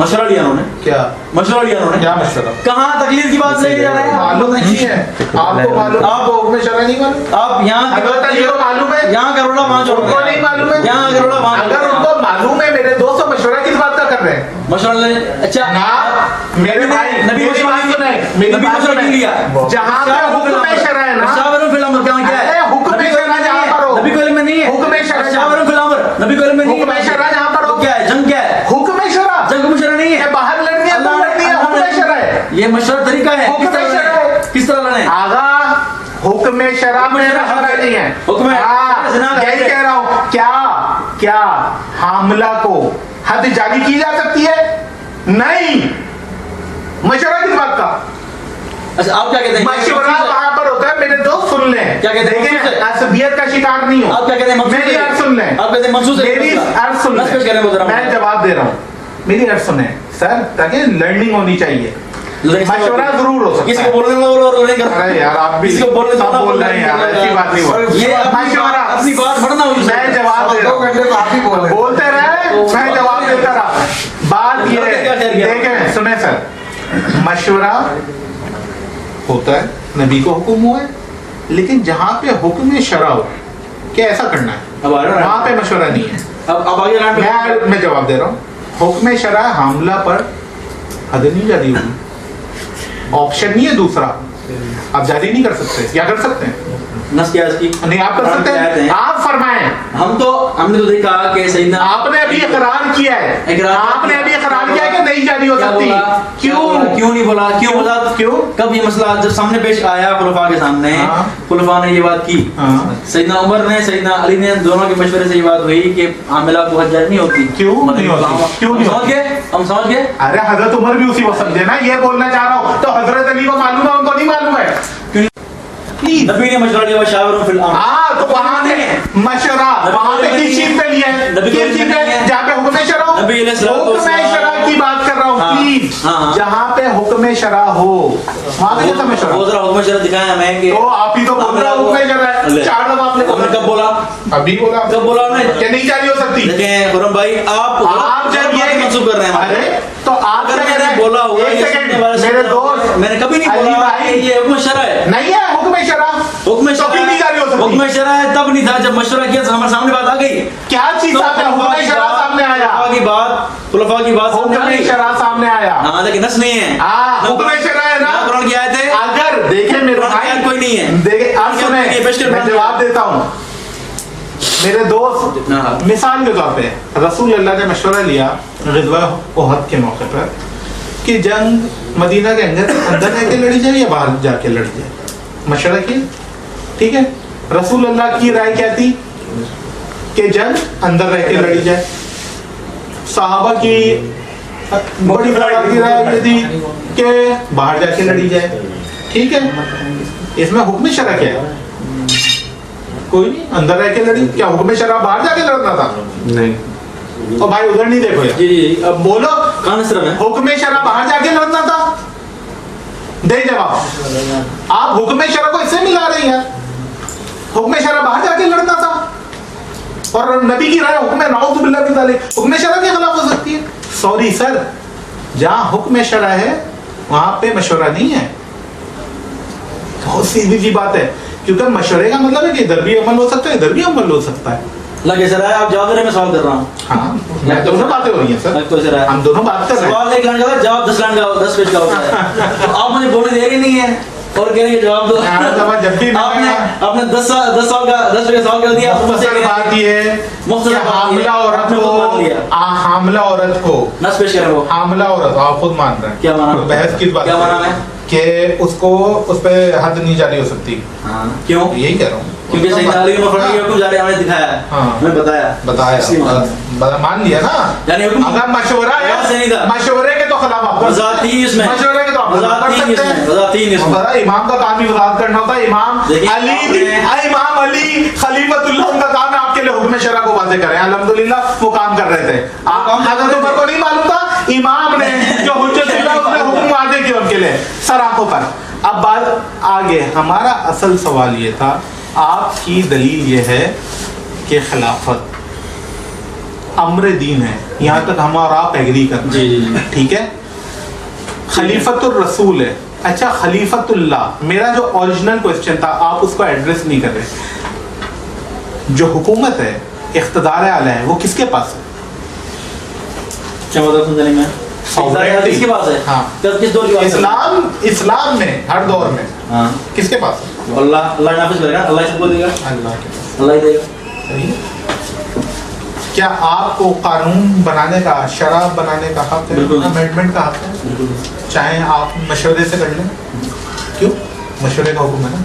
मशवरा लिया उन्होंने,
क्या
मशवरा लिया उन्होंने।
क्या मशवरा?
कहाँ तकलीफ की बात ले जा रहे हैं?
मालूम नहीं है आपको, मालूम आपको हुक्म शरअ नहीं मालूम?
आप यहाँ
हजरत अली को मालूम है,
यहाँ करोड़ा वहाँ छोड़
उनको नहीं मालूम है,
यहाँ करोड़ा वहाँ
अगर उनको मालूम है मेरे दोस्तों मशवरा किस बात का कर रहे हैं
मशवरा ले। अच्छा
ना, मेरे भाई
नबी
मेरी बात सुने, मेरी
नबी
बात
मशवरा नहीं लिया।
सुने, जहाँ पे हुक्म शरअ है ना,
शावरुल फिल अमर कहाँ क्या है?
अरे हुक्म शरअ जहाँ पर हो,
नबी को इल्म में नहीं है।
हुक्म शरअ
शावरुल फिल अमर नबी को इल्म में नहीं है।
हुक्म शरअ जहाँ पर हो,
क्या है? जंग क्या है?
हुक्म शरअ
जंग को मशवरा नहीं है।
बाहर लड़नी है तो लड़नी है, हुक्म शरअ है,
ये मशवरा तरीका है।
हुक्म शरअ है।
किस तरह लड़े?
आगा हुक्म शरअ में मशवरा नहीं है,
हुक्म
हाँ,
ज़िना का
यही
है।
कह रहा हूँ। क्या क्या हामला को हद जारी की जा सकती है? नहीं, मशवरा किस बात का?
अच्छा आप क्या कहते हैं?
मशवरा वहां पर होता है, मेरे दोस्त सुन लें,
क्या कहते हैं?
देखें असबियत का शिकार नहीं हो।
आप क्या कहते हैं? मखसूस
मेरी
है?
अर्ज सुन लें,
आप कहते हैं मखसूस है?
मेरी अर्ज सुन
नस पेश करें वो
लें,
जरा।
मैं जवाब दे रहा हूँ, मेरी अर्ज सुने सर, ताकि लर्निंग होनी चाहिए। मशवरा जरूर हो सकता
किसी
है।
को बोलने दो और नहीं करना।
अरे यार आप भी
किसी को बोलने दो
सब
ना
बोल रहे हैं यार, ऐसी बात नहीं हो।
ये अपनी बात बढ़ना हुई।
मैं जवाब दे रहा हूँ, बोलते रहे, मैं जवाब देता रहा। बात ये है, देखें सुने सर, मशवरा होता है, नबी को हुक्म हुआ है, लेकिन जहाँ पे हुक्म शरअ हो, क्या ऐसा करना है,
अब आ रहा है
वहाँ पे मशवरा नहीं है।
अब आगे लाइन
मैं जवाब दे रहा हूँ, हुक्म शरअ हमला पर हद नहीं जारी होगी, ऑप्शन नहीं है दूसरा, आप जारी नहीं कर सकते, क्या कर सकते हैं?
नस क्या है इसकी?
नहीं आप कर सकते हैं, आप फरमाएं।
हमने तो देखा कि सैयदना
आपने अभी इकरार किया है,
इकरार
आपने अभी इकरार किया है कि नहीं जारी हो
क्या
सकती।
बोला? क्यों नहीं बोला? क्यों बोला?
क्यों?
कब ये मसला जब सामने पेश आया खुलफा के सामने,
हाँ।
खुलफा ने ये बात की,
हाँ।
सैयदना उमर ने, सैयदना अली ने, दोनों के मशवरे से ये बात हुई कि आमिला को हज जारी नहीं होती।
क्यों नहीं होती? क्यों नहीं
समझ गए? हम समझ गए?
अरे हजरत उमर भी उसी वक्त समझे ना, ये बोलना चाह रहा हूँ। तो हजरत अली को मालूम है, उनको नहीं मालूम है।
नबी ने मशवरा लिया शावरुल फिल अमर।
हाँ, तो वहाँ पे मशवरा, वहाँ पे किस चीज पे लिया है?
नबी
किस चीज पे? जहाँ पे हुक्म शरअ हो,
नबी
हुक्म शरअ की बात कर रहा हूँ
हाँ,
प्लीज।
हाँ।
जहाँ पे हुक्म शरअ हो, वहाँ पे कैसा मशवरा?
वो जरा हुक्म शरअ दिखाएं हमें कि
तो आप ही तो बोल रहे हो हुक्म शरअ है, चार दफा आपने
हमने कब बोला?
अभी बोला,
कब बोला हमने?
क्या नहीं जारी हो सकती?
देखें खुरम भाई, आप
जब ये
मंसूब कर रहे हैं।
अरे तो आप
अगर
क्या
मैंने
कह रहे हैं?
बोला हुआ
एक
ये
सेकंड,
सुनने वाला
मेरे
सुनने
दोस्त,
वाला, मैंने कभी नहीं
अली
बोला
भाई,
कि ये हुक्म शरअ है।
नहीं है हुक्म शरअ,
हुक्म
तो क्यों नहीं जारी हो सकती?
हुक्म शरअ है तब नहीं था जब मशवरा किया तो हमारे सामने बात आ गई।
क्या चीज सामने? हुक्म शरअ सामने आया,
खुलफा की बात सामने
हुक्म
आई।
शरअ सामने आया।
हाँ लेकिन नस नहीं है।
हाँ, हुक्म शरअ है ना,
कुरान की आयत है।
अगर देखे मेरे
कुरान की
भाई,
आयत कोई नहीं है।
देखे आप
कुरान की आयत नहीं है, पेश
सुने,
कर
मैं
कुरान
जवाब देता हूँ। मेरे दोस्त,
हाँ।
मिसाल के तौर पे रसूल अल्लाह ने मशवरा लिया ग़ज़वा उहद के मौके पर कि जंग मदीना के अंदर रह के लड़ी जाए या बाहर जाके लड़ी जाए, मशवरा किया, ठीक है। रसूल अल्लाह की राय क्या थी कि जंग अंदर रह के लड़ी जाए। सहाबा की बड़ी बड़ी राय ये थी कि बाहर जाके लड़ी जाए, ठीक है। इसमें हुक्म शरअ क्या है? कोई नहीं, अंदर रह के लड़ी। क्या हुक्म शरअ बाहर जाके लड़ना था? नहीं। और भाई उधर नहीं देखो यार,
जी जी
अब बोलो,
कौन सिर्फ है?
हुक्म शरअ बाहर जाके लड़ना था? दे जवाब। आप हुक्म शरअ को इससे मिला रही हैं, हुक्म शरअ बाहर जाके लड़ना था। اور نبی کی رائے حکم نعوذ باللہ من ذالک حکم شرع کے خلاف ہو سکتی ہے. سوری سر، جہاں حکم شرع ہے وہاں پہ مشورہ نہیں ہے. بہت سیدھی سی بات ہے، کیونکہ مشورے کا مطلب ہے کہ ادھر بھی عمل ہو سکتا ہے ادھر بھی عمل ہو سکتا ہے.
اللہ کیسے رہا ہے؟ آپ جواب دے رہے ہیں، میں سوال کر رہا ہوں.
ہاں میں دونوں باتیں ہو رہی ہیں سر،
کیسے رہا ہے؟
ہم دونوں بات کر رہے ہیں.
سوال 1 لائن کا تھا، جواب 10 لائن کا 10 پیج کا ہوتا ہے. تو آپ مجھے بولنے دے رہی نہیں ہے اور کہہ رہی ہے جواب دو.
جب بھی
آپ نے 10 سال کا 10 پیج کا سوال کر دیا.
مختصر بات یہ ہے کہ حاملہ عورت کو
نس پیش کریں. وہ
حاملہ عورت آپ خود مان رہے ہیں،
کیا مانا؟
بحث کس بات
کیا مانا ہے
کہ اس کو اس پہ حد نہیں جاری ہو سکتی.
کیوں؟
یہی کہہ رہا ہوں
کیونکہ سیدنا علی نے فرمایا کہ حکم جاری ہم نے دکھایا ہے.
ہاں.
میں بتایا
مان لیا نا.
یعنی حکم
اگر مشورہ ہے مشورے کے تو خلاف آپ
وضاحتی اس میں
مشورے کے تو آپ کر سکتے ہیں. امام کا کام ہی وضاحت کرنا ہوتا ہے. امام علی خلیفۃ اللہ کا کام ہے آپ کے لیے حکم شرع کو واضح کریں. الحمدللہ وہ کام کر رہے تھے. حضرت عمر کو نہیں معلوم تھا، امام نے جو حجت اللہ اس نے حکم واضح کیا ان کے لیے سر آنکھوں پر. اب بات آگے، ہمارا اصل سوال یہ تھا، آپ کی دلیل یہ ہے کہ خلافت امر دین ہے، یہاں تک ہم اور آپ ایگری کرتے ہیں. ٹھیک ہے، خلیفت الرسول ہے. اچھا خلیفت اللہ، میرا جو اوریجنل کوسچن تھا آپ اس کو ایڈریس نہیں کر رہے. جو حکومت ہے، اقتدار اعلی ہے، وہ کس کے پاس ہے؟
کیا مطلب سمجھنے میں؟
Sovereignty.
کس کے پاس ہے؟
ہاں.
کس دور کی بات ہے؟
اسلام میں ہر دور میں
ہاں
کس کے پاس ہے؟
اللہ نافذ کرے گا، اللہ سب کو دے گا،
اللہ کے پاس.
اللہ ہی دے گا.
صحیح ہے. کیا آپ کو قانون بنانے کا، شرع بنانے کا حق ہے؟
بالکل.
امینڈمنٹ کا حق ہے،
بالکل.
چاہے آپ مشورے سے کر لیں. کیوں؟ مشورے کا حکم ہے نا.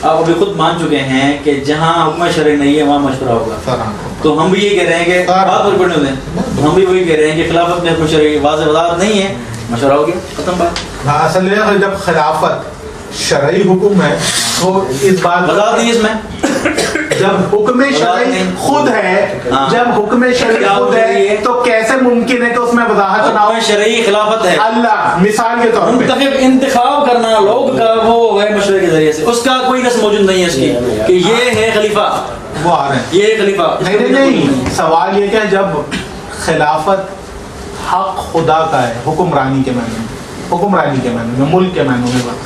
آپ ابھی خود مان چکے ہیں کہ جہاں حکم شرعی نہیں ہے وہاں مشورہ ہوگا.
سر
تو ہم بھی یہ کہہ رہے ہیں کہ بات پر پڑھنے دیں، ہم بھی وہی کہہ رہے ہیں کہ خلافت میں حکم شرعی واضح وضاحت نہیں ہے، مشورہ ہو گیا، ختم بات.
اصل میں جب خلافت شرعی حکم ہے تو اس بات
وضاحت نہیں اس میں.
جب حکم شرعی خود ہے، جب حکم شرعی خود ہے تو کیسے ممکن ہے کہ اس میں وضاحت نہ ہو؟
حکم شرعی خلافت ہے.
اللہ مثال کے طور پہ
منتخب انتخاب کرنا لوگ کا وہ ہو گئے مشورے کے ذریعے سے، اس کا کوئی رسم موجود نہیں ہے اس کی کہ یہ ہے خلیفہ،
وہ آ رہے ہیں.
یہ ہے خلیفہ.
نہیں، سوال یہ کہ جب خلافت حق خدا کا ہے، حکمرانی کے معنی میں، حکمرانی کے معنی میں، ملک کے معنی میں بات،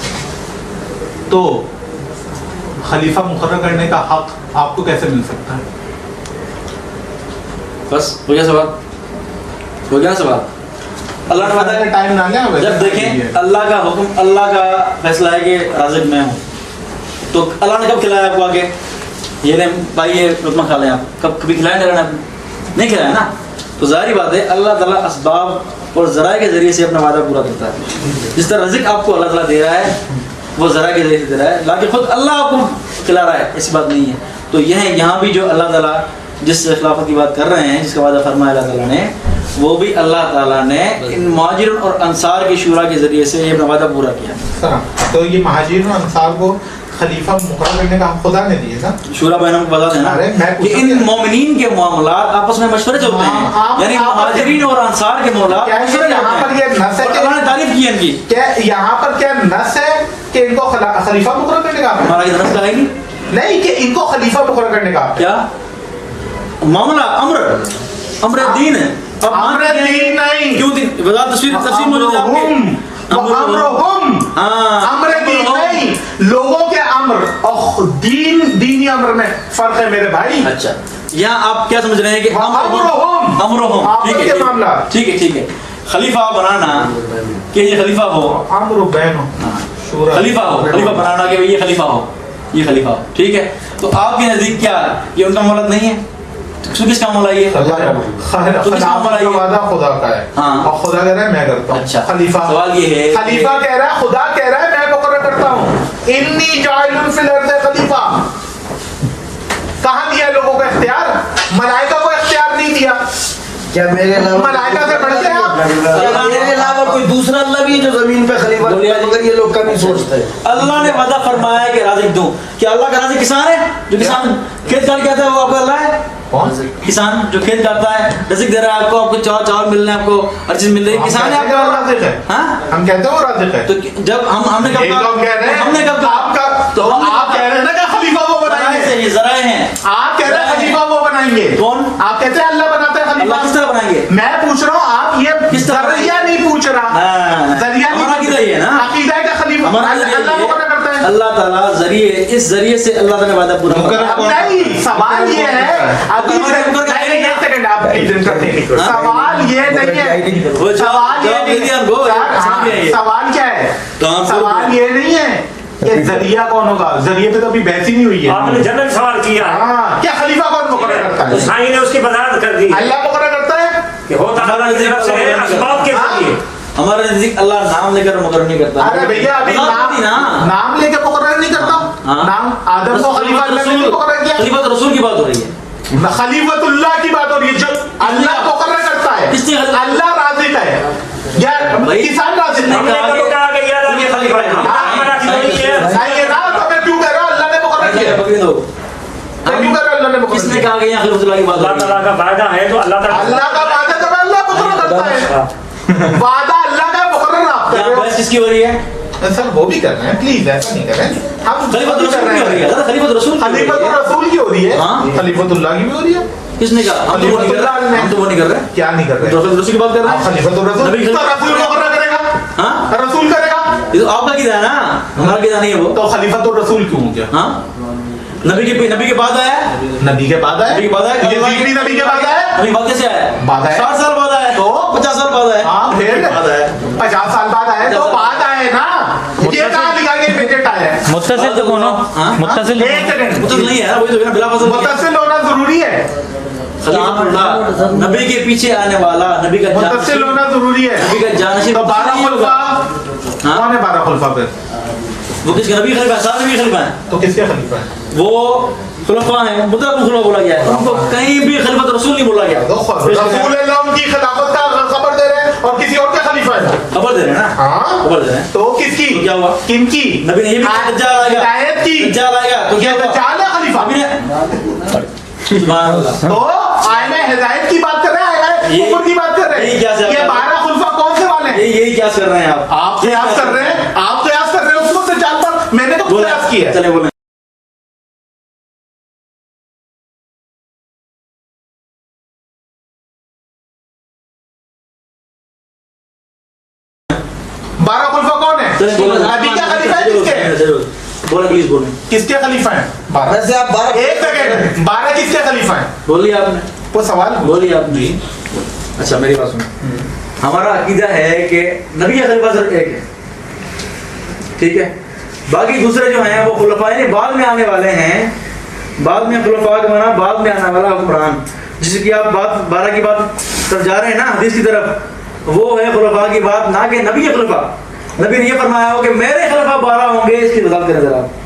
تو خلیفہ مقرر کرنے کا حق آپ کو کیسے مل سکتا ہے؟
بس ہو گیا سوال، ہو گیا سوال. اللہ نے بتایا
ٹائم نہ لیں.
جب دیکھیں اللہ کا حکم، اللہ کا فیصلہ ہے کہ رازق میں ہوں، تو اللہ نے کب کھلایا آپ کو آگے؟ یہ لیں بھائی یہ لقمہ کھا لیں. آپ کب کبھی کھلایا نہیں؟ آپ نے نہیں کھلایا نا. تو ظاہری بات ہے اللہ تعالیٰ اسباب اور ذرائع کے ذریعے سے اپنا وعدہ پورا کرتا ہے. جس طرح رزق آپ کو اللہ تعالیٰ دے رہا ہے وہ ذرائع کے ذریعے سے دے رہا ہے، لیکن خود اللہ آپ کو کھلا رہا ہے، ایسی بات نہیں ہے. تو یہاں بھی جو اللہ تعالیٰ جس خلافت کی بات کر رہے ہیں، جس کا وعدہ فرمایا اللہ تعالیٰ نے، وہ بھی اللہ تعالیٰ نے ان مہاجرین اور انصار کی شورا کے ذریعے سے یہ اپنا وعدہ پورا کیا.
تو یہ مہاجرین اور انصار کو خلیفہ مقرر کرنے کا حق خدا نے دیے نا.
شورا بینہم کو بتا دینا کہ ان مومنین کے معاملات آپس میں مشورے سے ہوتے ہیں، یعنی مہاجرین اور انصار کے معاملات مشورے سے ہوتے ہیں. اور اللہ نے تعریف کی ان کی.
کیا یہاں پر کیا نص ہے کہ ان کو خلیفہ مقرر کرنے کا؟
ہمارا یہ نص ہے
نہیں کہ ان کو خلیفہ مقرر کرنے کا
کیا معاملہ امر دین ہے.
امر دین نہیں،
کیوں دین؟ وضاحت تفسیر موجود ہے آپ کے.
امر دین نہیں، لوگوں کے امر اور دینی امر میں فرق ہے میرے بھائی.
اچھا یہاں آپ کیا سمجھ رہے ہیں کہ
امرہم
ٹھیک ہے ٹھیک ہے. خلیفہ بنانا کہ یہ خلیفہ ہو،
امر بین
خلیفہ ہو، خلیفہ بنانا کہ یہ خلیفہ ہو، یہ خلیفہ ہو. ٹھیک ہے، تو آپ کے نزدیک کیا یہ ان کا معاملہ نہیں ہے؟ کس کا معاملہ یہ
خلافت کا وعدہ خدا کا ہے اور خدا کہہ رہا ہے میں کرتا ہوں.
اچھا
خلیفہ
سوال یہ ہے،
خلیفہ کہہ رہا ہے، خدا کہہ رہا ہے میں مقرر کرتا ہوں. انی جاعل فی الارض خلیفہ. کہاں دیا لوگوں کو اختیار؟ ملائکہ کو اختیار نہیں دیا.
کیا میرے علاوہ
ملائکہ سے بڑھ کے آپ؟
کیا میرے علاوہ کوئی دوسرا اللہ بھی ہے جو زمین پہ خلیفہ ہے؟ مگر یہ لوگ کبھی سوچتے ہیں.
اللہ نے وعدہ فرمایا کہ رازق دوں. کیا اللہ کا رازق کسان ہے؟ جو کسان کھیت کاٹ کے آتا ہے وہ آپ کا اللہ ہے؟ کسان جو کھیت کاٹتا ہے رزق دے رہا ہے آپ کو، آپ کو چاول مل رہا ہے، آپ کو ہر چیز مل رہی ہے، کسان ہے آپ کا
رازق ہے. ہم کہتے ہیں وہ رازق ہے.
تو جب ہم نے کب
آپ کہہ رہے ہیں نا کہ خلیفہ وہ بنائیں گے.
یہ ذرائع ہیں.
آپ کہہ رہے ہیں خلیفہ وہ بنائیں بنائیں گے؟
کون؟
آپ کہتے ہیں اللہ بناتا ہے خلیفہ؟
اللہ کس طرح بنائیں گے؟
میں پوچھ رہا ہوں، آپ یہ
کس طرح
ذریعہ نہیں پوچھ رہا، ذریعہ
ہمارا عقیدہ یہ ہے نا،
عقیدہ ہے کہ خلیفہ اللہ مقرر کرتا ہے.
اللہ تعالیٰ ذریعے، اس ذریعے سے اللہ تعالیٰ نے وعدہ پورا
اب نہیں، سوال یہ ہے، ابھی ایک سیکنڈ آپ کرتے ہیں، سوال یہ نہیں ہے، سوال یہ نہیں ہے، سوال کیا ہے؟ سوال یہ نہیں ہے کہ ذریعہ کون ہوگا، ذریعے پہ تو ابھی بحث ہی نہیں ہوئی ہے.
آپ نے جنرل سوال کیا ہے،
ہاں، کیا خلیفہ کون مقرر کرتا ہے؟
سائیں نے اس کی وضاحت کر دی
اللہ مقرر کرتا ہے
کہ ہوتا اللہ کی طرف سے ہے، اسباب کے ذریعے.
ہمارے نزدیک اللہ نام لے کر مقرر نہیں کرتا.
ارے بھیا ابھی نام لے کے مقرر نہیں کرتا، نام آدم کو خلیفہ اللہ نے مقرر کیا.
خلیفۃ رسول کی بات ہو رہی ہے،
خلیفۃ اللہ کی بات ہو رہی ہے، جو اللہ مقرر کرتا ہے،
کس نے
اللہ رازق ہے یا کسان رازق
ہم نے
ہے؟
کبھی کہا کہ یہ اللہ کے خلیفہ ہے، ہمارا نہیں ہے.
نہیں نا، تو میں کیوں کہہ رہا ہوں اللہ نے مقرر کیا؟
پکڑ دو.
میں کیوں کہہ رہا ہوں اللہ نے
کس
مقرر
نے
کیا؟
کہا کہ یہاں خلیفۃ اللہ کی بات ہو
اللہ
رہی ہے؟
تعالیٰ کا وعدہ ہے تو اللہ تعالیٰ
اللہ کا وعدہ کب اللہ مقرر کرتا ہے، وعدہ اللہ کا مقرر آپ کر رہے
یہاں
ہو.
بحث کس کی ہو رہی ہے؟
سر وہ بھی کر رہے ہیں، پلیز ایسا نہیں کر رہے ہیں. ہم
خلیفۃ رسول کی ہو رہی ہے، خلیفۃ رسول کی ہو رہی
خلیفۃ
ہے.
رسول کی ہو رہی ہے،
ہاں.
خلیفۃ اللہ کی بھی ہو رہی ہے.
کس نے کہا؟ ہم تو وہ نہیں کر رہے، ہم تو وہ نہیں کر رہے.
کیا نہیں کر رہے؟
تو خلیفۃ رسول کی بات کر رہے
آپ
ہیں.
خلیفۃ الرسول
نبی
تو رسول مقرر کرے گا،
ہاں،
رسول کرے گا،
یہ تو آپ کا قیدا ہے نا، ہمارا قیدا نہیں ہے وہ.
تو خلیفۃ الرسول کیوں ہو گیا؟
ہاں، نبی کے بعد آیا،
نبی کے بعد
نبی کے بعد
آئے،
آیا،
یزید بھی نبی کے بعد آئے،
نبی بعد کیسے آیا؟
بعد آیا.
60 سال بعد آیا
تو
50 سال بعد آیا.
ہاں پھر
بعد آیا.
50 سال بعد آئے تو بعد آئے نا. یہ کہاں لکھا گیا بجٹ آیا ہے؟
متصل تو کون ہو؟
ہاں؟
متصل
ایک سیکنڈ،
متصل نہیں ہے نا، وہی تو ہے نا، بلا فاصلہ نہیں ہے.
متصل ہونا ضروری ہے،
خلیفۃ اللہ نبی کے پیچھے آنے والا، نبی کا
متصل ہونا ضروری ہے.
نبی کا جانشین.
تو 12 خلفاء
ہاں؟
کون ہے 12 خلفاء پھر؟
وہ کس کے نبی خلیفہ ہے؟ سارے نبی خلیفہ ہیں.
تو کس کے خلیفہ ہیں؟
وہ خلفاء ہیں، مطلق خلفاء بولا گیا ہے، ان کو کہیں بھی خلیفۃ رسول نہیں بولا گیا.
رسول اللہ ان کی خلافت کا خبر دے رہے ہیں اور کسی اور کا خلیفہ ہے.
خبر دے رہے ہیں نا،
ہاں
خبر دے رہے ہیں.
تو کس کی؟
تو کیا ہوا؟
کن کی؟
نبی نے یہ بھی کہا دجال آئے گا،
ہدایت کی.
دجال آئے گا. تو کیا
یہ
ہوا؟
دجال ہے خلیفہ.
نبی نے سبحان اللہ.
تو آئمہ ہدایت کی بات کر رہے ہیں، آئمہ کفر کی بات کر رہے ہیں. یہ 12 خلفاء کون سے والے ہیں؟
یہی کیا کر رہے ہیں آپ؟
آپ قیاس کر رہے ہیں، آپ قیاس کر رہے ہیں اس کو دجال پر. میں نے تو قیاس کیا ہے.
چلے بولیں.
بارہ خلفاء کون ہیں؟
چلے بولیں.
نبی کا خلیفہ ہے کس کے؟
بولیں پلیز بولیں.
کس کے خلیفہ ہیں 12؟
ویسے آپ 12
ایک سیکنڈ، 12 کس کے خلیفہ ہیں؟
بولیے آپ نے،
وہ سوال
بولیے آپ نے. اچھا میری بات سنیں. ہمارا عقیدہ ہے کہ نبی کا خلیفہ صرف ایک ہے، ٹھیک ہے. باقی دوسرے جو ہیں وہ خلفاء ہیں، بعد میں آنے والے ہیں. بعد میں خلفاء کا معنی بعد میں آنے والا حکمران، جس کی آپ بات 12 کی بات طرف جا رہے ہیں نا، حدیث کی طرف، وہ ہے خلفاء کی بات، نہ کہ نبی کے خلفاء. نبی نے یہ فرمایا ہو کہ میرے خلفاء 12 ہوں گے، اس کی وضاحت کریں ذرا آپ.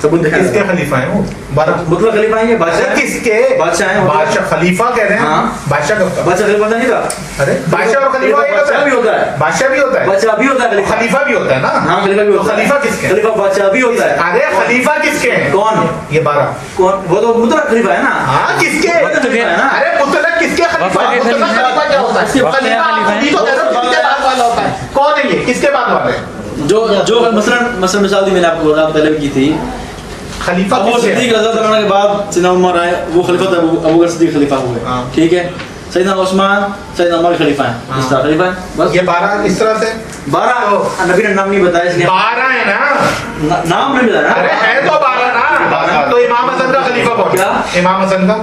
ثبوت دکھائیں.
کس کے خلیفہ ہیں وہ 12؟
مطلق خلیفہ ہیں یہ بادشاہ ہیں.
کس کے؟
بادشاہ ہیں.
بادشاہ خلیفہ کہہ رہے ہیں.
ہاں.
بادشاہ کب تھا؟
بادشاہ خلیفہ نہیں تھا.
ارے بادشاہ اور خلیفہ ایک
بادشاہ بھی ہوتا ہے،
بادشاہ بھی ہوتا ہے،
بادشاہ بھی ہوتا ہے،
خلیفہ بھی ہوتا ہے نا.
ہاں خلیفہ بھی ہوتا ہے.
خلیفہ کس کے؟
خلیفہ بادشاہ بھی ہوتا ہے.
ارے خلیفہ کس کے ہیں؟
کون؟
یہ 12.
کون؟ وہ تو مطلق خلیفہ ہے نا.
ہاں کس کے؟
مطلق خلیفہ ہے نا.
ارے مطلق کس کے خلیفہ؟
وفا کے
مطلق
خلیفہ.
خلیفہ کیا ہوتا ہے؟ خلیفہ آپ خود ہی تو کہہ رہے ہو، کس کے بعد والا ہوتا ہے؟ کون ہے یہ؟ کس کے بعد والے ہیں؟
جو مثلا مثال دی میں نے آپ کو بتا پہلے بھی کی تھی.
خلیفہ
ابو
کس کے
صدیق
ہیں؟
رضی اللہ عنہ کے بعد سیدنا عمر آئے، وہ خلیفہ تھے، ابو بکر صدیق خلیفہ ہوئے.
ہاں.
ٹھیک ہے. سیدنا عثمان، سیدنا عمر خلیفہ ہیں.
ہاں.
اس طرح خلیفہ ہیں. بس
یہ 12 اس طرح سے
12. نبی نے نام نہیں بتایا، اس لیے
12 ہے نا.
نام نہیں بتایا
ارے
نا.
ہے تو 12 نا. تو امام حسن کا خلیفہ کون؟
کیا؟
امام حسن کا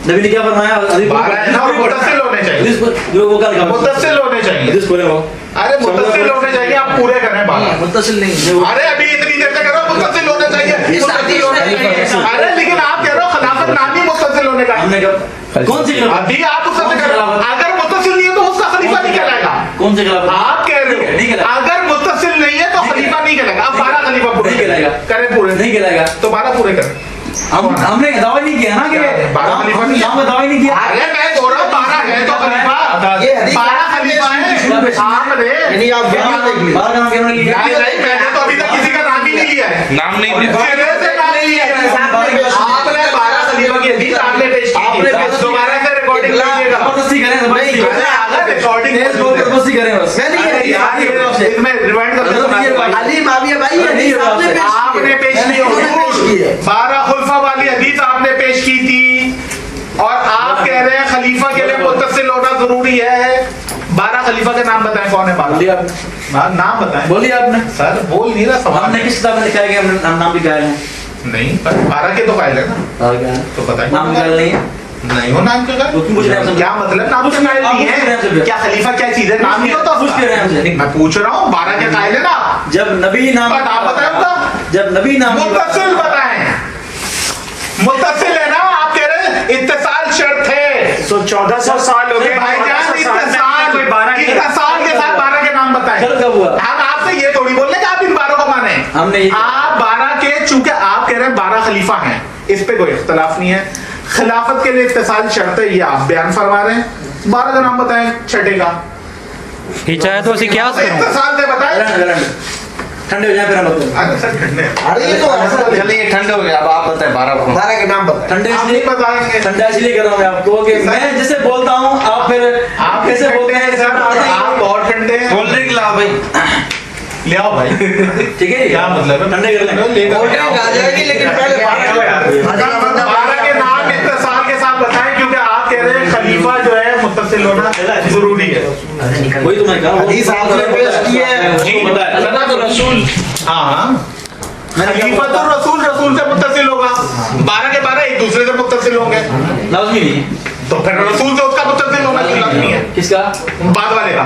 نبی نے کیا فرمایا؟
12 ہے نا، اور متصل ہونے چاہیے.
حدیث کو جو وہ کل کا
متصل ہونے چاہیے.
حدیث کھولے وہ.
ارے متصل ہونے چاہیے، آپ پورے کریں 12.
متصل نہیں.
ارے ابھی اتنی دیر سے کہہ رہا ہوں متصل ہونے چاہیے، متصل ہونے چاہیے. ارے لیکن آپ کہہ رہے ہو خلافت نام ہی متصل ہونے کا
ہم
ہے.
نے کب کون سی خلافت؟
ابھی آپ اس سے کہہ رہے ہو اگر متصل نہیں ہے تو اس کا خلیفہ نہیں کہلائے گا.
کون سی خلافت؟
آپ کہہ رہے
نہیں
ہو
کہلائے گا.
اگر متصل نہیں ہے تو خلیفہ نہیں کہلائے گا. آپ 12 خلیفہ پورے
نہیں کہلائے گا.
کریں، پورے
نہیں کہلائے گا.
تو 12 پورے کریں.
ہم نے دعویٰ نہیں کیا نا کہ
12 خلیفہ نہیں
نام کا دعویٰ نہیں کیا.
ارے میں بول رہا ہوں 12 ہے تو خلیفہ،
یہ حدیث
12 خلیفہ ہیں. آپ نے
یعنی آپ جہاں دیکھ لیجیے.
بارہ کا نام کیوں نہیں لیا؟
نہیں نہیں، میں نے تو ابھی تک کسی کا نام ہی نہیں لیا ہے.
نام نہیں
چہرے سے نام نہیں لیا ہے. آپ نے 12 خلیفہ کی حدیث آپ نے پیش کی تھی. دوبارہ سے ریکارڈنگ کیجیے گا.
زبردستی کریں، زبردستی کریں.
ریکارڈنگ
زبردستی کریں بس.
میں نہیں
اس میں ریوائنڈ کر دو.
علی معاویہ بھائی یہ حدیث آپ نے پیش
آپ نے پیش کی
کی ہے.
12 خلفاء والی حدیث آپ نے پیش کی تھی. जरूरी है? 12 खलीफा के नाम बताएं, कौन है 12?
बोलिए आपने,
नाम बताएं।
बोलिए आपने।
सर बोल नहीं रहा सवाल।
हमने किस किताब में लिखा है कि हम नाम भी कायल हैं?
नहीं पर 12 के तो कायल है ना,
और क्या है?
तो बताएं।
नाम कायल नहीं है?
नहीं हो नाम के कायल?
तो क्यों पूछ रहे हैं हमसे?
क्या मतलब नाम के कायल नहीं है? क्या खलीफा क्या चीज है? नाम नहीं होता
पूछ क्यों रहे हैं हमसे?
मैं पूछ रहा हूँ 12 के कायल है ना?
जब नबी नाम,
नाम बताएं उनका।
जब नबी नाम की बात-
मुत्तसिल बताएं। मुत्तसिल है ना, आप कह रहे हैं इत्तिसाल शर्त है।
तो 1400 साल हो गए
भाईजान इत्तिसाल,
कोई 12 की
इत्तिसाल के साथ 12 के नाम बताएं।
कल कब हुआ?
हम आपसे ये थोड़ी बोल रहे कि आप इन 12 को माने।
हमने ये-
आप 12 के, चूंकि आप कह रहे हैं 12 खलीफा हैं, इस पे कोई इख्तलाफ नहीं है। खिलाफत के लिए इत्तिसाल शर्त है, ये आप बयान फरमा रहे हैं। 12 का नाम बताएं छठे का।
चाहे तो ਅਸੀਂ ਕਿਆਸ ਕਰੋ
इत्तिसाल से बताएं।
ठंडे हो जाए फिर हम बताएं।
अरे सर ठंडे
अरे ये तो ऐसा
चलिए ठंडे हो गए, अब आप बताएं 12 को।
12 के नाम बताए।
ठंडे
आप
इसलिए
नहीं बताएंगे।
ठंडा इसलिए कर रहा हूँ मैं आपको कि मैं जैसे बोलता हूँ आप फिर
आप
कैसे बोलते हैं
सर? आप बहुत ठंडे हैं।
कोल्ड ड्रिंक लाओ भाई।
ले आओ भाई।
ठीक है?
क्या मतलब है?
ठंडे कर लेंगे।
कोल्ड ड्रिंक आ जाएगी, लेकिन पहले
12 के नाम इत्तिसाल के साथ बताएं, क्योंकि आप कह रहे हैं खलीफा जो है मुत्तसिल होना जरूरी है।
वही तो मैं कह रहा हूँ।
हदीस आपने पेश की है।
जी
बताएं।
अल्लाह तो रसूल, हाँ हाँ, खलीफा तो रसूल, रसूल से मुत्तसिल होगा। 12 के 12 एक दूसरे से मुत्तसिल होंगे,
लाजमी नहीं है।
तो फिर रसूल से उसका मुत्तसिल होना क्यों लाज़मी है?
किसका?
बाद वाले का।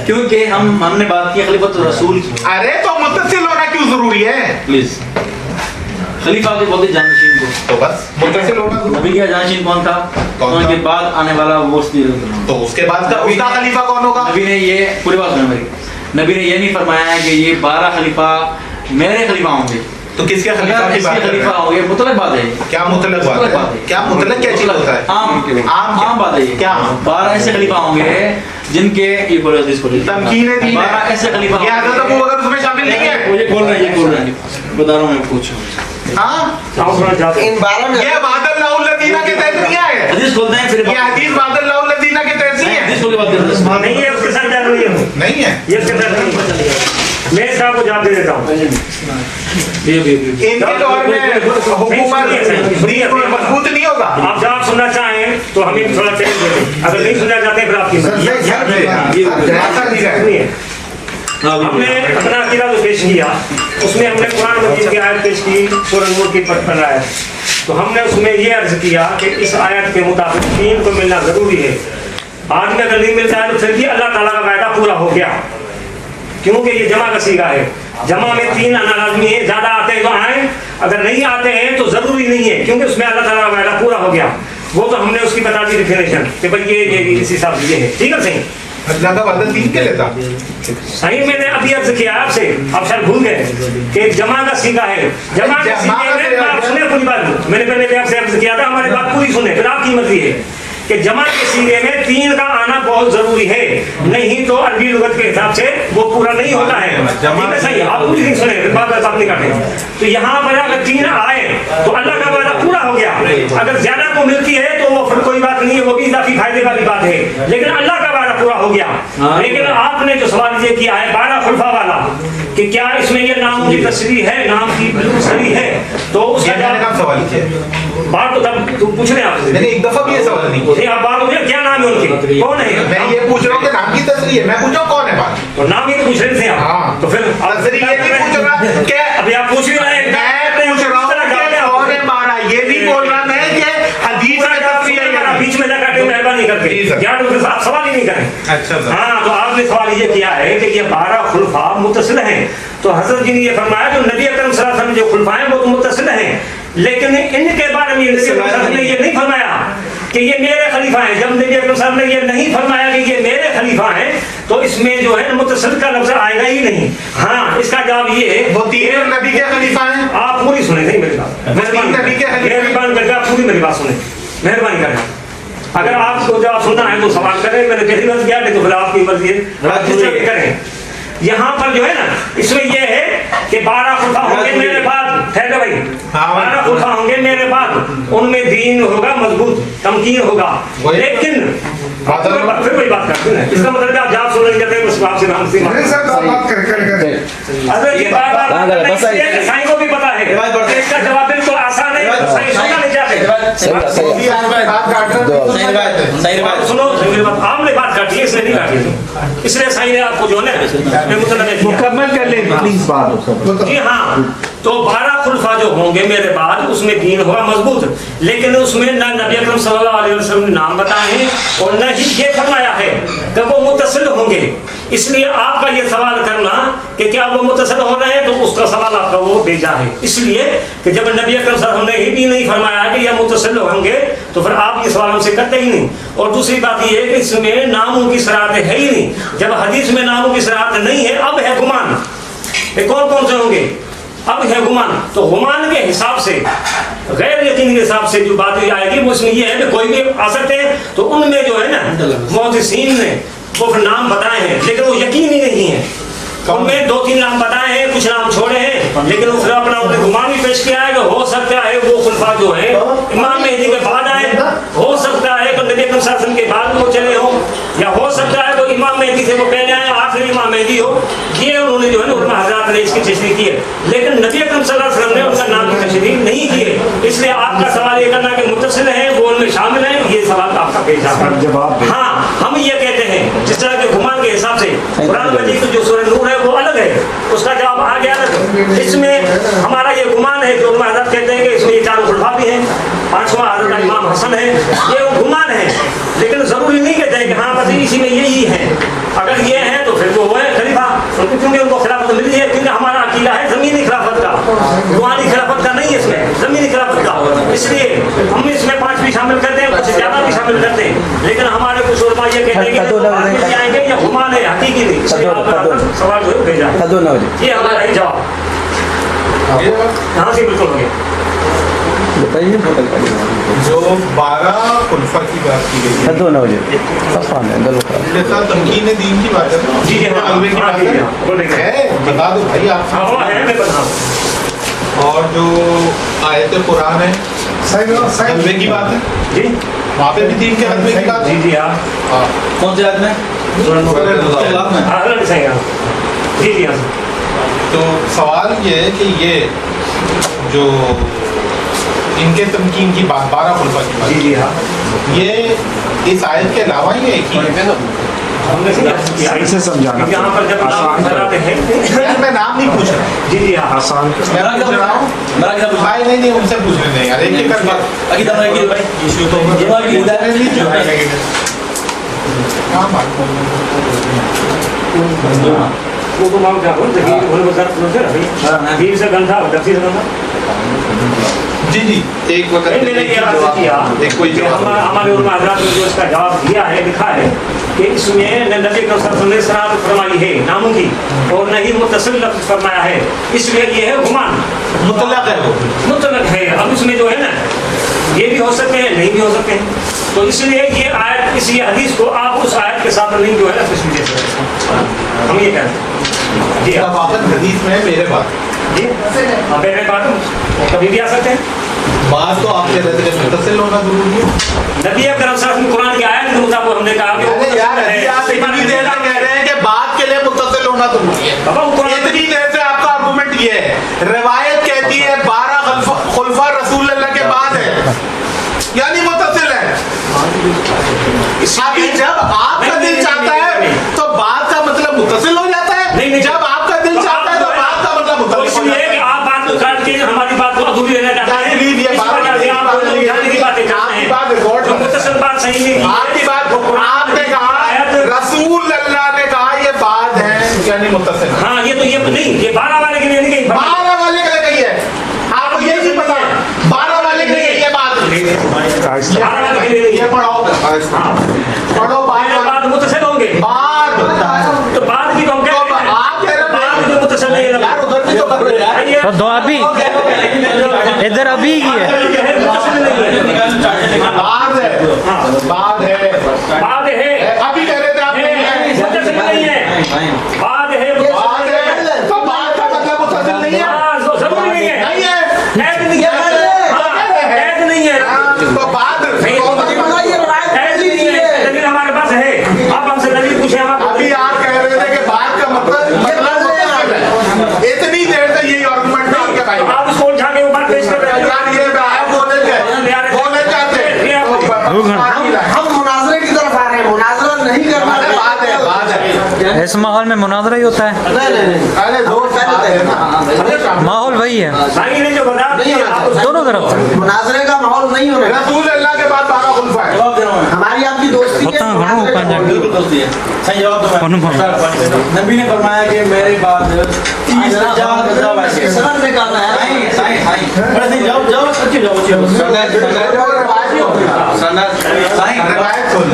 क्योंकि हमने बात की खलीफत रसूल की।
अरे तो मुत्तसिल होना क्यों जरूरी है?
प्लीज, खलीफा के बोलते जानशीन को।
तो बस मुत्तसिल होना जरूरी।
नबी का जानशीन कौन था?
कौन
उनके
था?
बाद आने वाला वो
तो उसके बाद का उसका खलीफा कौन होगा?
नबी ने ये पूरी बात सुनो मेरी। नबी ने ये नहीं फरमाया है कि ये 12 खलीफा मेरे खलीफा होंगे।
तो किसके खलीफा
अगर
की
इसके
बात कर रहे
खलीफा
हैं?
होंगे मुतलक बात है।
क्या मुतलक बात
मुतलक बात
है?
है।
क्या मुतलक क्या चीज होता है?
आम बात है ये।
क्या?
12 ऐसे खलीफा होंगे जिनके ये बोलो इसको
तमकीने दी
12 ऐसे खलीफा
ये हजरत अबू बकर उसमें शामिल नहीं है।
वो ये बोल रहे हैं, ये बोल रहे हैं, बता रहा हूँ मैं, पूछो।
हाँ,
इन 12 में
ये वादल लाउल लदीना के तहत नहीं है।
हदीस खोलते हैं फिर
ये हदीस वादल लाउल लदीना के तहत नहीं है।
हदीस खोल के बात करते हैं।
नहीं है, उसके साथ जाना नहीं है,
नहीं है।
ये उसके साथ नहीं है। मैं साहब को जवाब दे देता हूँ।
इनके दौर में हुकूमत दीन को मजबूत नहीं होगा।
आप जवाब सुनना चाहें तो हमें थोड़ा चैलेंज दें, अगर नहीं सुनना चाहते फिर आपकी मर्जी।
ऐसा नहीं है।
सुनिए, हमने अपना अकीदा जो पेश किया उसमें हमने कुरान मजीद की आयत पेश की, सूरह नूर की 55 आयत। तो हमने उसमें ये अर्ज किया कि इस आयत के मुताबिक तीन को मिलना जरूरी है। आज में अगर नहीं मिलता है तो फिर भी अल्लाह ताला का वायदा पूरा हो गया, क्योंकि ये जमा का सीगा है। जमा में 3 आना लाजमी है, ज्यादा आते हैं तो आए, अगर नहीं आते हैं तो जरूरी नहीं है, क्योंकि उसमें अल्लाह ताला का वायदा पूरा हो गया। वो तो हमने उसकी बता दी डेफिनेशन कि भाई ये इस हिसाब से ये है। ठीक है सही?
अल्लाह का वादा दीन के लेता।
सही, मैंने अभी अर्ज किया आपसे, आप शायद भूल गए कि जमा का सीगा है। जमा के सीगे में आप सुने पूरी बात, मैंने पहले भी आपसे अर्ज किया था, हमारी बात पूरी सुने, फिर आपकी मर्जी है कि जमा के सीगे में 3 का आना बहुत जरूरी है, नहीं तो अरबी लुगत के हिसाब से वो पूरा नहीं होता है। ठीक है सही, आप पूरी नहीं सुने, फिर बात नहीं करते। तो यहाँ पर अगर 3 आए तो अल्लाह का वादा पूरा हो गया। अगर ज्यादा को मिलती है तो वो फिर कोई बात नहीं है, वो भी इजाफी फायदे वाली बात है, लेकिन अल्लाह का वादा पूरा हो गया। लेकिन आपने जो सवाल ये किया है 12 खुलफा वाला कि क्या इसमें ये नाम की तस्वीर है, नाम की सही है, तो उसका
मैंने सवाल किया।
बात तो तब पूछ रहे हैं आपसे,
मैंने एक दफा भी ये सवाल नहीं किया।
आप बात हो क्या नाम है उनके, कौन है?
मैं ये पूछ रहा हूँ कि नाम की तस्वीर है, मैं पूछ रहा हूँ कौन है बात।
तो नाम ही तो पूछ रहे थे आप।
हाँ।
तो फिर
तस्वीर ये नहीं पूछ रहा क्या?
अभी आप पूछ भी रहे हैं,
मैं पूछ रहा हूँ कि कौन है मारा, ये भी बोल रहा मैं कि हदीस में तस्वीर है।
बीच में लगा के मेहरबानी करके क्या आप सवाल ही नहीं करें।
अच्छा सर।
हाँ, तो आपने सवाल ये किया है कि ये 12 खुलफा मुत्तसिल हैं, तो हजरत जी ने ये फरमाया जो नबी अकरम सल्लल्लाहु अलैहि वसल्लम जो खुलफा हैं वो तो मुत्तसिल हैं, लेकिन इनके बारे में नबी अकरम सल्लल्लाहु अलैहि वसल्लम ने ये नहीं फरमाया कि ये मेरे खलीफा हैं। जब नबी अकरम सल्लल्लाहु अलैहि वसल्लम ने ये नहीं फरमाया कि ये मेरे खलीफा हैं, तो इसमें जो है मुत्तसिल का लफ्ज आएगा ही नहीं। हाँ, इसका जवाब ये है
वो 3 नबी के खलीफा हैं।
आप पूरी सुने नहीं मेरी बात,
नबी के खलीफा।
मेहरबानी करके आप पूरी मेरी बात सुने, मेहरबानी करें। अगर आपको जवाब सुनना है तो सवाल करें, मैंने पहली बार किया, नहीं तो फिर आपकी मर्जी है, करें। यहाँ पर जो है ना, इसमें यह है कि 12 खुलफा होंगे मेरे बाद, ठहरे भाई, 12 खुलफा होंगे मेरे बाद, उनमें दीन होगा मजबूत, तमकीन होगा, लेकिन फिर वही बात करते हैं। इसका मतलब आप जवाब सुन रहे हैं, बस आपसे नाम से
बात कर
अगर ये बात साईं को भी पता है, इसका जवाब बिल्कुल आसान है, साईं सुनना नहीं चाहते। सुनो मेरी बात, आपने बात काटी है, इसने नहीं काटी है, इसलिए सही ने आपको जो है ना
मुकम्मल कर ले प्लीज बात।
जी हाँ। तो 12 खुलफा जो होंगे मेरे बाद, उसमें दीन होगा मजबूत, लेकिन उसमें ना नबी अकरम सल्लल्लाहु अलैहि वसल्लम ने नाम बताए हैं और न ही ये फरमाया है कि वो मुत्तसिल होंगे। इसलिए आपका ये सवाल करना कि क्या वो मुत्तसिल हो रहे हैं, तो उसका सवाल आपका वो भेजा है, इसलिए कि जब नबी अकरम सल्लल्लाहु अलैहि वसल्लम ने ही नहीं फरमाया कि ये मुत्तसिल होंगे, तो फिर आप ये सवाल हमसे करते ही नहीं। और दूसरी बात ये है कि इसमें नामों की शरात है ही नहीं। जब हदीस में नामों की शरात नहीं है, अब है गुमान। ये कौन कौन से होंगे? अब है गुमान। तो गुमान के हिसाब से, गैर यकीन के हिसाब से जो बात आएगी वो इसमें ये है कि कोई भी आ सकते हैं, तो उनमें जो है ना मुहद्दिसीन ने वो फिर नाम बताए हैं, लेकिन वो यकीनी नहीं है। उनमें 2-3 नाम बताए हैं, कुछ नाम छोड़े हैं, लेकिन वो फिर अपना उन्होंने गुमान भी पेश किया है कि हो सकता है वो खुलफा जो है इमाम मेहदी के बाद आए, हो सकता है कि नबी अकरम सल्लल्लाहु अलैहि वसल्लम के बाद वो चले हो, या हो सकता है वो इमाम मेहदी से वो पहले आए, आखिरी इमाम मेहदी हो। ये उन्होंने जो है ना उलमा हज़रात ने इसकी तशरीह की है, लेकिन नबी अकरम सल्लल्लाहु अलैहि वसल्लम ने उनका नाम की तशरीह नहीं की है। इसलिए आपका सवाल ये करना कि मुत्तसिल है वो उनमें शामिल है, ये सवाल आपका पेश आता है। हाँ, हम ये कहते हैं जिस तरह के गुमान के हिसाब से कुरान मजीद की जो सूरह नूर है वो अलग है, उसका जवाब आ गया अलग। इसमें हमारा ये गुमान है कि उलमा हज़रात कहते हैं कि इसमें ये 4 खुलफा भी हैं, 5वां हज़रत इमाम हसन है, ये गुमान है, लेकिन जरूरी नहीं कहते हैं कि हाँ बस इसी में यही है। अगर ये है तो फिर वो है खलीफा, क्योंकि उनको खिलाफत मिली है, क्योंकि हमारा अकीदा है ज़मीनी खिलाफत का, रूहानी खिलाफत का नहीं है, इसमें ज़मीनी खिलाफत का। इसलिए हम इसमें 5 भी शामिल करते हैं, कुछ ज़्यादा भी शामिल करते हैं, लेकिन हमारे कुछ उलमा ये कहते हैं कि आएंगे या गुमान है, हकीकी नहीं। इसलिए आपका सवाल जो है भेजा, ये हमारा ही जवाब यहाँ से बिल्कुल हो गया।
बताइए
जो 12 खुलफा की बात की गई है, जैसा तमकीन दीन की बात है,
जी जी हाँ,
अलवे की बात है, बता दो भाई आप।
हाँ है, मैं बताऊँ।
और जो आयत कुरान है हलवे की बात है,
जी
वहाँ पे भी दीन के हलवे की बात
जी
है।
जी हाँ
कौन से आदमी
जी जी हाँ।
तो सवाल ये है कि ये जो इनके तमकीन की बात 12 खुलफा की बात,
जी जी हाँ,
ये इस आयत के अलावा ही एक ही है।
इसे समझाना यहाँ पर जब नाम बताते हैं,
यार मैं नाम नहीं पूछ रहा,
जी जी हाँ,
मैं पूछ रहा हूँ भाई, नहीं उनसे पूछ रहे हैं यार, एक एक करके
अकीदा भाई
वो तो मांग क्या बोलते हैं होने बस भीड़ से गंधा दर्शी से गंधा
जी एक वक्त एक कोई जवाब
हमारे उलमा हज़रात ने जो इसका जवाब दिया है, लिखा है कि इसमें न नबी अकरम सल्लल्लाहु अलैहि वसल्लम ने फरमाई है नामों की, और न ही मुत्तसिल लफ्ज़ फरमाया है, इसलिए ये है गुमान,
मुतलक है, वो
मुतलक है। अब इसमें जो है ना ये भी हो सकते हैं, नहीं भी हो सकते हैं, तो इसलिए ये आयत, इस ये हदीस को आप उस आयत के साथ नहीं जो है ना तस्वीर दे सकते, हम ये कहते हैं। जी हाँ,
हदीस में मेरे बात
जी हाँ, मेरे बात कभी भी आ सकते हैं।
बात तो आप कह रहे थे मुत्तसिल होना जरूरी है।
नबी अकरम सल्लल्लाहु अलैहि वसल्लम कुरान की आयत के मुताबिक हमने कहा कि
अरे यार आप इतनी देर से कह रहे हैं कि बात के लिए मुत्तसिल होना जरूरी है,
बाबा वो कुरान
इतनी देर से आपका आर्गुमेंट ये है, रिवायत कहती है 12 खुलफा रसूल अल्लाह के बाद है, यानी मुत्तसिल है। अभी जब आपका दिल चाहता है तो बात का मतलब मुत्तसिल हो जाता है, जब आपका दिल चाहता है तो बात का मतलब मुत्तसिल हो जाता है।
आप बात को काट के हमारी बात को अधूरी रहना चाहते हैं, मुत्तसिल बात सही नहीं,
आपकी बात आपने कहा, रसूल अल्लाह ने कहा ये बात है यानी मुत्तसिल।
हाँ ये तो ये नहीं, ये 12 वाले के लिए नहीं कही,
12 वाले के लिए कही है, आपको ये नहीं पता, 12 वाले के लिए ये बात,
12 वाले के लिए
ये पढ़ो पढ़ो
बात मुत्तसिल होंगे,
बात
तो बात की तो हम कहते हैं,
आप कह रहे
बात जो मुत्तसिल नहीं है
यार, उधर भी तो कर रहे यार,
तो दो अभी इधर अभी की है
बात है
बात है
अभी कह रहे थे आप
मुत्तसिल नहीं है, बात है
तो बात का मतलब मुत्तसिल नहीं है,
जरूरी नहीं है,
नहीं है,
ऐद नहीं है, ऐद नहीं है,
तो बात
दलील हमारे पास है, आप हमसे दलील पूछे, हम
अभी आप कह रहे थे कि बात का मतलब मुत्तसिल है, इतनी देर से यही आर्गुमेंट आपके भाई
आप उसको उठा के वो बात पेश कर रहे हैं,
यार ये आप बोले थे
इस माहौल में मुनाजरा ही होता है,
नहीं
अरे दो बात है ना,
माहौल वही है
साईं ने जो बताया
नहीं होना चाहिए।
दोनों तरफ से।
मुनाजरे का माहौल नहीं होना चाहिए।
रसूल अल्लाह के बाद 12 खुलफा है।
जवाब दे रहा हूँ मैं।
हमारी आपकी दोस्ती
होता है,
मुनाजरे का
हाँ,
माहौल नहीं।
बिल्कुल दोस्ती है। सही जवाब दो
कौन
मैं। नबी ने फरमाया कि मेरे बाद 30 हजार गजब आएंगे।
सनद निकालना है।
साईं, साईं, साईं। बड़े सही जवाब, जवाब अच्छी जवाब, अच्छी जवाब।
रिवायत खोल,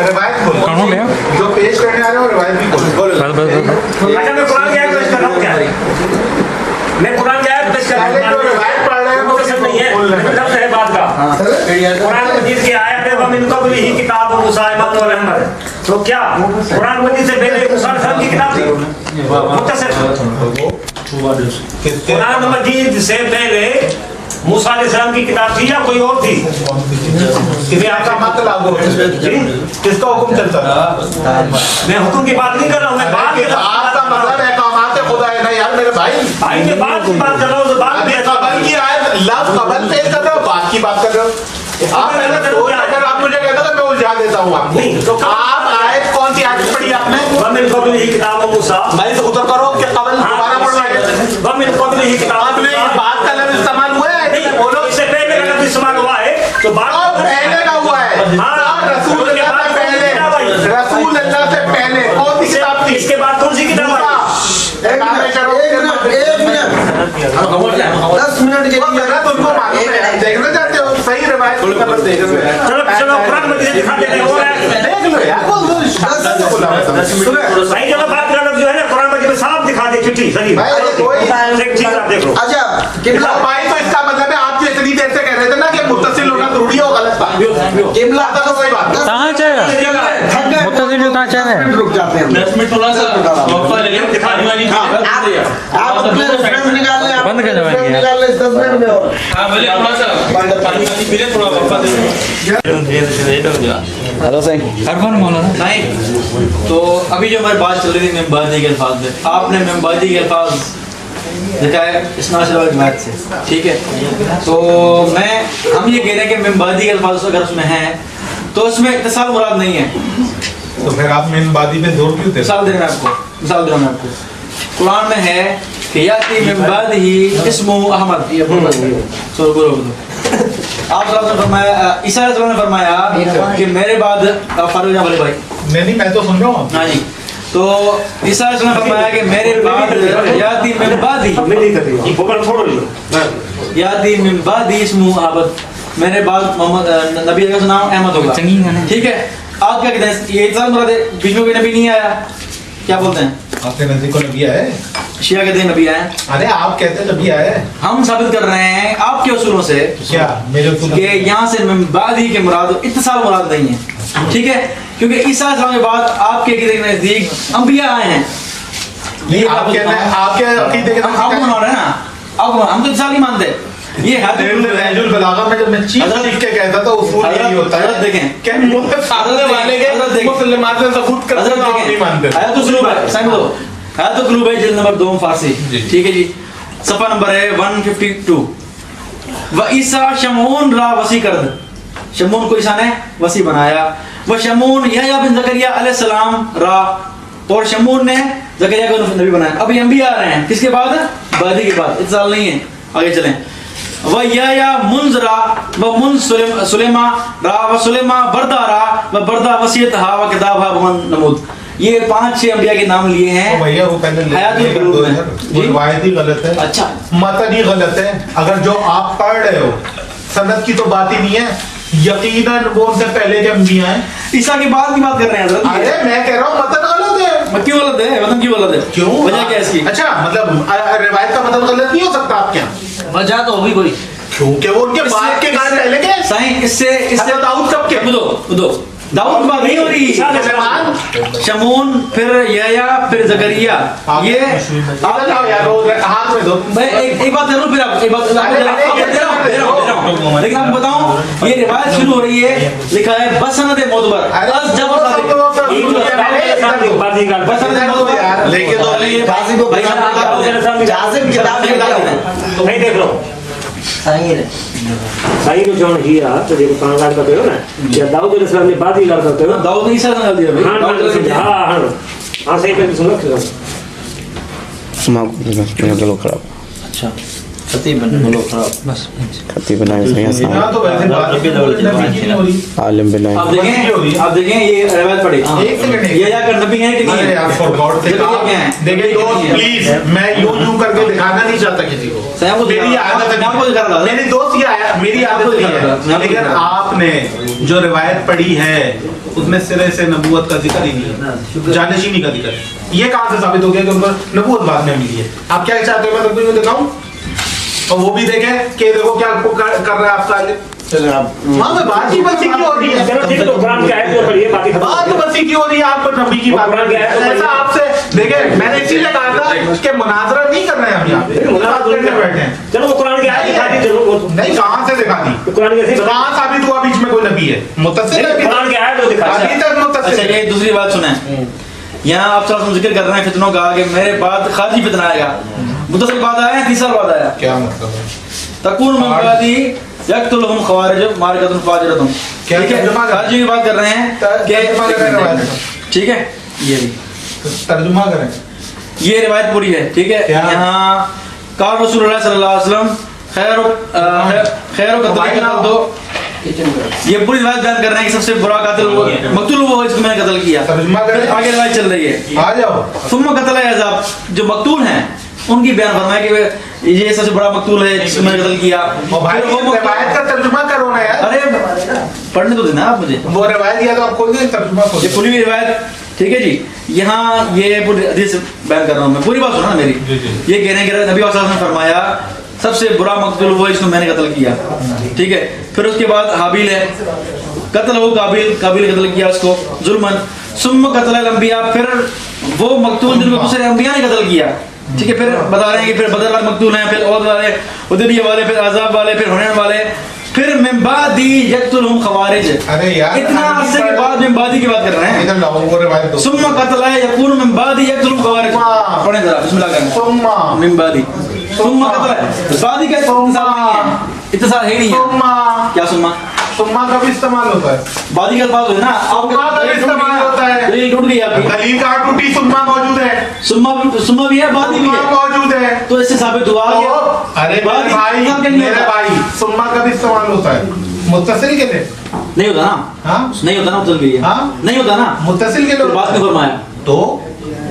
रिवायत खोल।
कौन हो गया?
जो पेश करने आ रहे हो रिवायत भी खोल।
बस बस बस
अच्छा मैं कुरान की आयत पेश कर रहा हूँ क्या? मैं कुरान की आयत पेश कर रहा
पहले जो
हूँ,
रिवायत पढ़ रहे हैं वो
मुख्तसर नहीं है,
खोल रहे हैं।
लफ्ज़ है बात का। कुरान मजीद की आयत है वमिन क़ब्लिही किताब मूसा इमाम व रहमत। तो क्या कुरान मजीद से पहले मूसा अलैहिस्सलाम की किताब थी? मुख्तसर। कुरान मजीद से पहले मूसा अलैहिस्सलाम की किताब थी या कोई और थी?
किसी आपका मत लागू हो, किसका हुक्म चलता है?
मैं हुक्म की बात नहीं कर रहा हूँ, मैं बात कर रहा हूँ।
आपका मतलब है कामात खुदा है ना यार मेरे भाई।
भाई मैं बात की बात कर रहा हूँ, तो बात भी
कबल की आयत, लफ्ज़ कबल पेश कर रहे हो, बात की बात कर रहे हो। आप अगर आप मुझे कहते तो मैं उलझा देता हूँ आपको।
नहीं, तो
आप आयत कौन सी आयत पढ़ी आपने?
वमिन क़ब्लिही किताब मूसा।
मैं से उतर करो कि कबल दोबारा पढ़ रहे हैं।
वमिन क़ब्लिही किताब
आपने इस बात का लफ्ज़ इस्तेमाल हुआ है?
नहीं,
बोलो।
इससे पहले का लफ्ज़ इस्तेमाल हुआ है तो बात
और पहले का हुआ है।
हाँ,
रसूल अल्लाह से पहले, रसूल अल्लाह से पहले कौन सी किताब थी?
इसके बाद कौन सी किताब आई?
एक मिनट 10 मिनट के
वो
लिए
मेरा तुमको मालूम है, देखना चाहते हो सही रिवायत की तरफ देख रहे हो।
चलो चलो कुरान मजीद दिखाते हैं वो है।
देख लो यार, बोल दो
भाई जब बात का लफ्ज़ जो है ना कुरान मजीद में साफ दिखा दे चिट्ठी सही
भाई,
एक चीज आप देखो।
अच्छा किबला
भाई तो इसका मतलब है आप जो इतनी देर से कह रहे थे ना कि मुत्तसिल होना जरूरी है, वो गलत था।
किबला
तो कोई बात नहीं।
कहाँ जाएगा? मुत्तसिल जो कहाँ जाएगा?
रुक जाते हैं।
10 मिनट थोड़ा सा वक्फा ले लें, दिखा दिया नहीं।
आप अपने रेफरेंस निकाल लें, आप
बंद कर दो
रेफरेंस
ये।
निकाल लें 10 मिनट में। और
हाँ भले थोड़ा सा पानी वानी पी लें, थोड़ा वक्फा दे दें।
हेलो सही।
अरफान मौलाना
नहीं, तो अभी जो हमारी बात चल रही थी मेमबादी के अल्फाज में, आपने मेमबादी के अल्फाज देखा है इसनाश वाली बात से, ठीक है? तो हम ये कह रहे हैं कि मेमबादी के अल्फाज अगर उसमें हैं तो उसमें इत्तिसाल मुराद नहीं है।
तो फिर आप मेनबादी पे जोर क्यों दे?
मिसाल दे रहा हूं मैं आपको, कुरान में है कि याती मेमबादी इस्मु अहमद। ये बोलो बोलो। आप ने फरमाया, ईसा अलैहिस्सलाम ने फरमाया कि मेरे बाद फारूक वाले भाई,
नहीं मैं तो सुन रहा हूँ।
हाँ जी, तो ईसा अलैहिस्सलाम ने फरमाया कि मेरे बाद याती मेमबादी,
मिली कर दी भूगोल छोड़ लियो।
याती मेमबादी इस्मु अहमद, मेरे बाद मोहम्मद नबी का नाम अहमद होगा, ठीक है? आप क्या कहते हैं, ये इत्तिसाल मुराद है? बीच में कोई नबी नहीं आया, क्या बोलते हैं?
आपके नजदीक को नबी आए?
शिया कहते हैं नबी आए,
अरे आप कहते हैं नबी आए?
हम साबित कर रहे हैं आपके उसूलों से
क्या मेरे को
कि यहाँ से मेमबादी के मुराद इत्तिसाल मुराद नहीं है, ठीक है? क्योंकि ईसा अलैहिस्सलाम के बाद आपके अकीदे के नजदीक अंबिया आए हैं।
नहीं आपके अकीदे के
हम आपको मान रहे हैं ना, आपको हम तो इत्तिसाल नहीं मानते। ये
नहजुल बलागा में जब मैं चीज लिख के कहता था उसूल यही होता है।
हज़रत देखें,
क्या मुझे सामने वाले के मुसलमान से सबूत करते हैं, आप नहीं मानते।
आयत उस्लूब है, समझ लो, आयत उस्लूब है जिल्द नंबर 2 फारसी, ठीक है जी, सफ़ा नंबर है 152। व ईसा शमून रा वसी करद, शमून को ईसा ने वसी बनाया। व शमून यहया बिन ज़करिया अलैहिस्सलाम रा, और शमून ने ज़करिया को नबी बनाया। अभी हम भी आ रहे हैं किसके बाद? बादी के बाद, इत्तिसाल नहीं है। आगे चलें। व यहया मुंज़रा व मुंज़ सुलेमा रा व सुलेमा बरदा रा व बरदा वसीयत हा व किताब हा भवन नमूद। ये 5-6 अंबिया के नाम लिए हैं।
भैया वो पहले
हयातुल कुलूब में।
वो रिवायत ही गलत है।
अच्छा,
मतन ही गलत है। अगर जो आप पढ़ रहे हो सनद की तो बात ही नहीं है, यकीनन वो उनसे पहले के अंबिया हैं।
ईसा के बाद की बात कर रहे हैं हज़रत।
अरे मैं कह रहा हूँ मतन गलत है।
क्यों गलत है? वतन क्यों गलत है?
क्यों?
वजह क्या है इसकी?
अच्छा मतलब रिवायत का मतलब गलत नहीं हो सकता आपके यहाँ?
वजह तो होगी कोई,
क्योंकि वो उनके बाद के गाने पहले के
साईं इससे
दाऊद कब के?
बुदो दाऊद की बात नहीं हो रही।
सुलेमान,
शमून, फिर यहया, फिर ज़करिया, ये
हाथ में दो।
मैं एक बात करूं, फिर आप एक बात दे रहा हूं, लेकिन आपको बताऊं, ये रिवायत शुरू हो रही है, लिखा है बसनद मोतबर, बस जब
लेके दो
नहीं देख लो
सही है।
सही को जोन किया तो देखो कहां गाल करते हो ना, या दाऊद अलैहिस्सलाम ने बात ही कर करते हो।
दाऊद ने ईसा ने गाल दिया भाई।
हां हां हाँ सही पे सुनो
गलो खराब
अच्छा खतीब बन बोलो खराब बस
खतीब बनाए सही
यहाँ तो वैसे बात नबी की नहीं हो रही।
आलिम बनाए
आप देखें ये रिवायत पढ़ी
एक सेकंड
ये या कर नबी है कि नहीं
अरे
है
यार फॉर गॉड से
देखिए क्या है।
देखिए दोस्त प्लीज मैं यूं करके दिखाना नहीं चाहता किसी को
सही आपको
मेरी आदत
मैं आपको दिखा रहा था
मेरी दोस्त ये आया मेरी आदत नहीं है लेकिन आपने जो रिवायत पढ़ी है उसमें सिरे से नबूवत का जिक्र ही नहीं है जानशीनी का जिक्र है। ये कहाँ से साबित हो गया कि उनको नबूवत बाद में मिली है। आप क्या चाहते हो मैं तब दिखाऊं और वो भी देखे कि देखो क्या कर रहा है आपका चलो आप वहाँ पे बात ही बसी क्यों हो रही है।
चलो ठीक है तो कुरान क्या है तो पढ़िए बाकी खत्म
बात बसी क्यों हो रही है आपको नबी की बात
कुरान क्या है तो
ऐसा आपसे देखे मैंने इसीलिए कहा था कि मुनाजरा नहीं कर रहे हैं हम यहाँ पे
मुनाजरा
बात करने बैठे हैं।
चलो वो कुरान की आयत दिखा दी चलो वो
नहीं कहाँ से दिखा दी
कुरान कैसे
कहाँ साबित हुआ बीच में कोई नबी है मुत्तसिल है
कुरान की आयत वो दिखा
अभी तक मुत्तसिल
अच्छा ये दूसरी बात सुने यहाँ आप सब जिक्र कर रहे हैं फितनों का कि मेरे बाद खारिजी फितना आएगा मुतसिल बाद आया तीसरा बाद आया
क्या मतलब है
तकून मिन बादी यक्तुलहुम खवारिज मारकतुन फाजिरतुन
क्या
ठीक है
तर्जुमा कर-
खारिजी की बात कर रहे हैं
तर्जुमा करें रिवायत का।
ठीक है ये भी
तर्जुमा करें
ये रिवायत पूरी है ठीक है
क्या?
यहाँ कार रसूलुल्लाह सल्लल्लाहु अलैहि वसल्लम खैर कत्ल दो ये पूरी रिवायत बयान कर रहे हैं कि सबसे बुरा कातिल वो मकतूल वो है जिसको मैंने कत्ल किया
तर्जुमा करें।
फिर आगे रिवायत चल रही है
आ जाओ
सुम्मा कत्ल अज़ाब जो मकतूल हैं उनकी बयान फरमाया कि ये सबसे बड़ा मकतूल है जिसको मैंने कत्ल किया
और भाई
फिर वो
रिवायत का तर्जुमा करो ना यार
अरे पढ़ने तो देना आप मुझे
वो रिवायत दिया तो आप खोल के तर्जुमा खोल
ये पूरी रिवायत ठीक है जी यहाँ ये पूरी हदीस बयान कर रहा हूँ मैं पूरी बात सुना ना मेरी
जी, जी।
ये कहने के नबी सल्लल्लाहु अलैहि वसल्लम ने फरमाया सबसे बुरा मकतूल वो है जिसको मैंने कत्ल किया ठीक है फिर उसके बाद हाबिल है कत्ल हो काबिल कत्ल किया उसको जुल्मन सुम्म कत्ल अंबिया फिर वो मकतूल जिनको दूसरे अंबिया ने कत्ल किया ठीक है फिर बता रहे हैं कि फिर बदर वाले मकतूल हैं फिर औद वाले उदरिया वाले फिर अजाब वाले फिर हुनैन वाले फिर मिम्बादी यक्तुलहुम खवारिज
अरे यार
इतना अरसे के बाद मिम्बादी की बात कर रहे हैं
इधर लाओ वो रिवायत दो
सुम्मा कत्ल है यकून मिन बादी यक्तुलहुम खवारिज
सुम्मा।
पढ़ें जरा बिस्मिल्लाह करें
सुम्मा
मिन बादी सुम्मा कत्ल है बादी का इत्तिसाल नहीं है इत्तिसाल है ही नहीं है
सुम्मा
क्या सुम्मा
सुम्मा का भी इस्तेमाल होता है
बादी का अल्फाज है ना
सुम्मा का भी इस्तेमाल होता है
दलील टूट गई आपकी
दलील कहाँ टूटी सुम्मा मौजूद है
सुम्मा भी है बादी भी
सुम्मा
है
मौजूद है
तो इससे साबित हुआ
तो,
कि
अरे
बादी
मेरे
इस्तेमाल
भाई
नहीं
मेरे
होता।
भाई सुम्मा का भी इस्तेमाल होता है मुत्तसिल के लिए
नहीं होता ना
हाँ
नहीं होता ना उतल गई
हाँ?
नहीं होता ना
मुत्तसिल के
तो
लिए
बात नहीं फरमाया
तो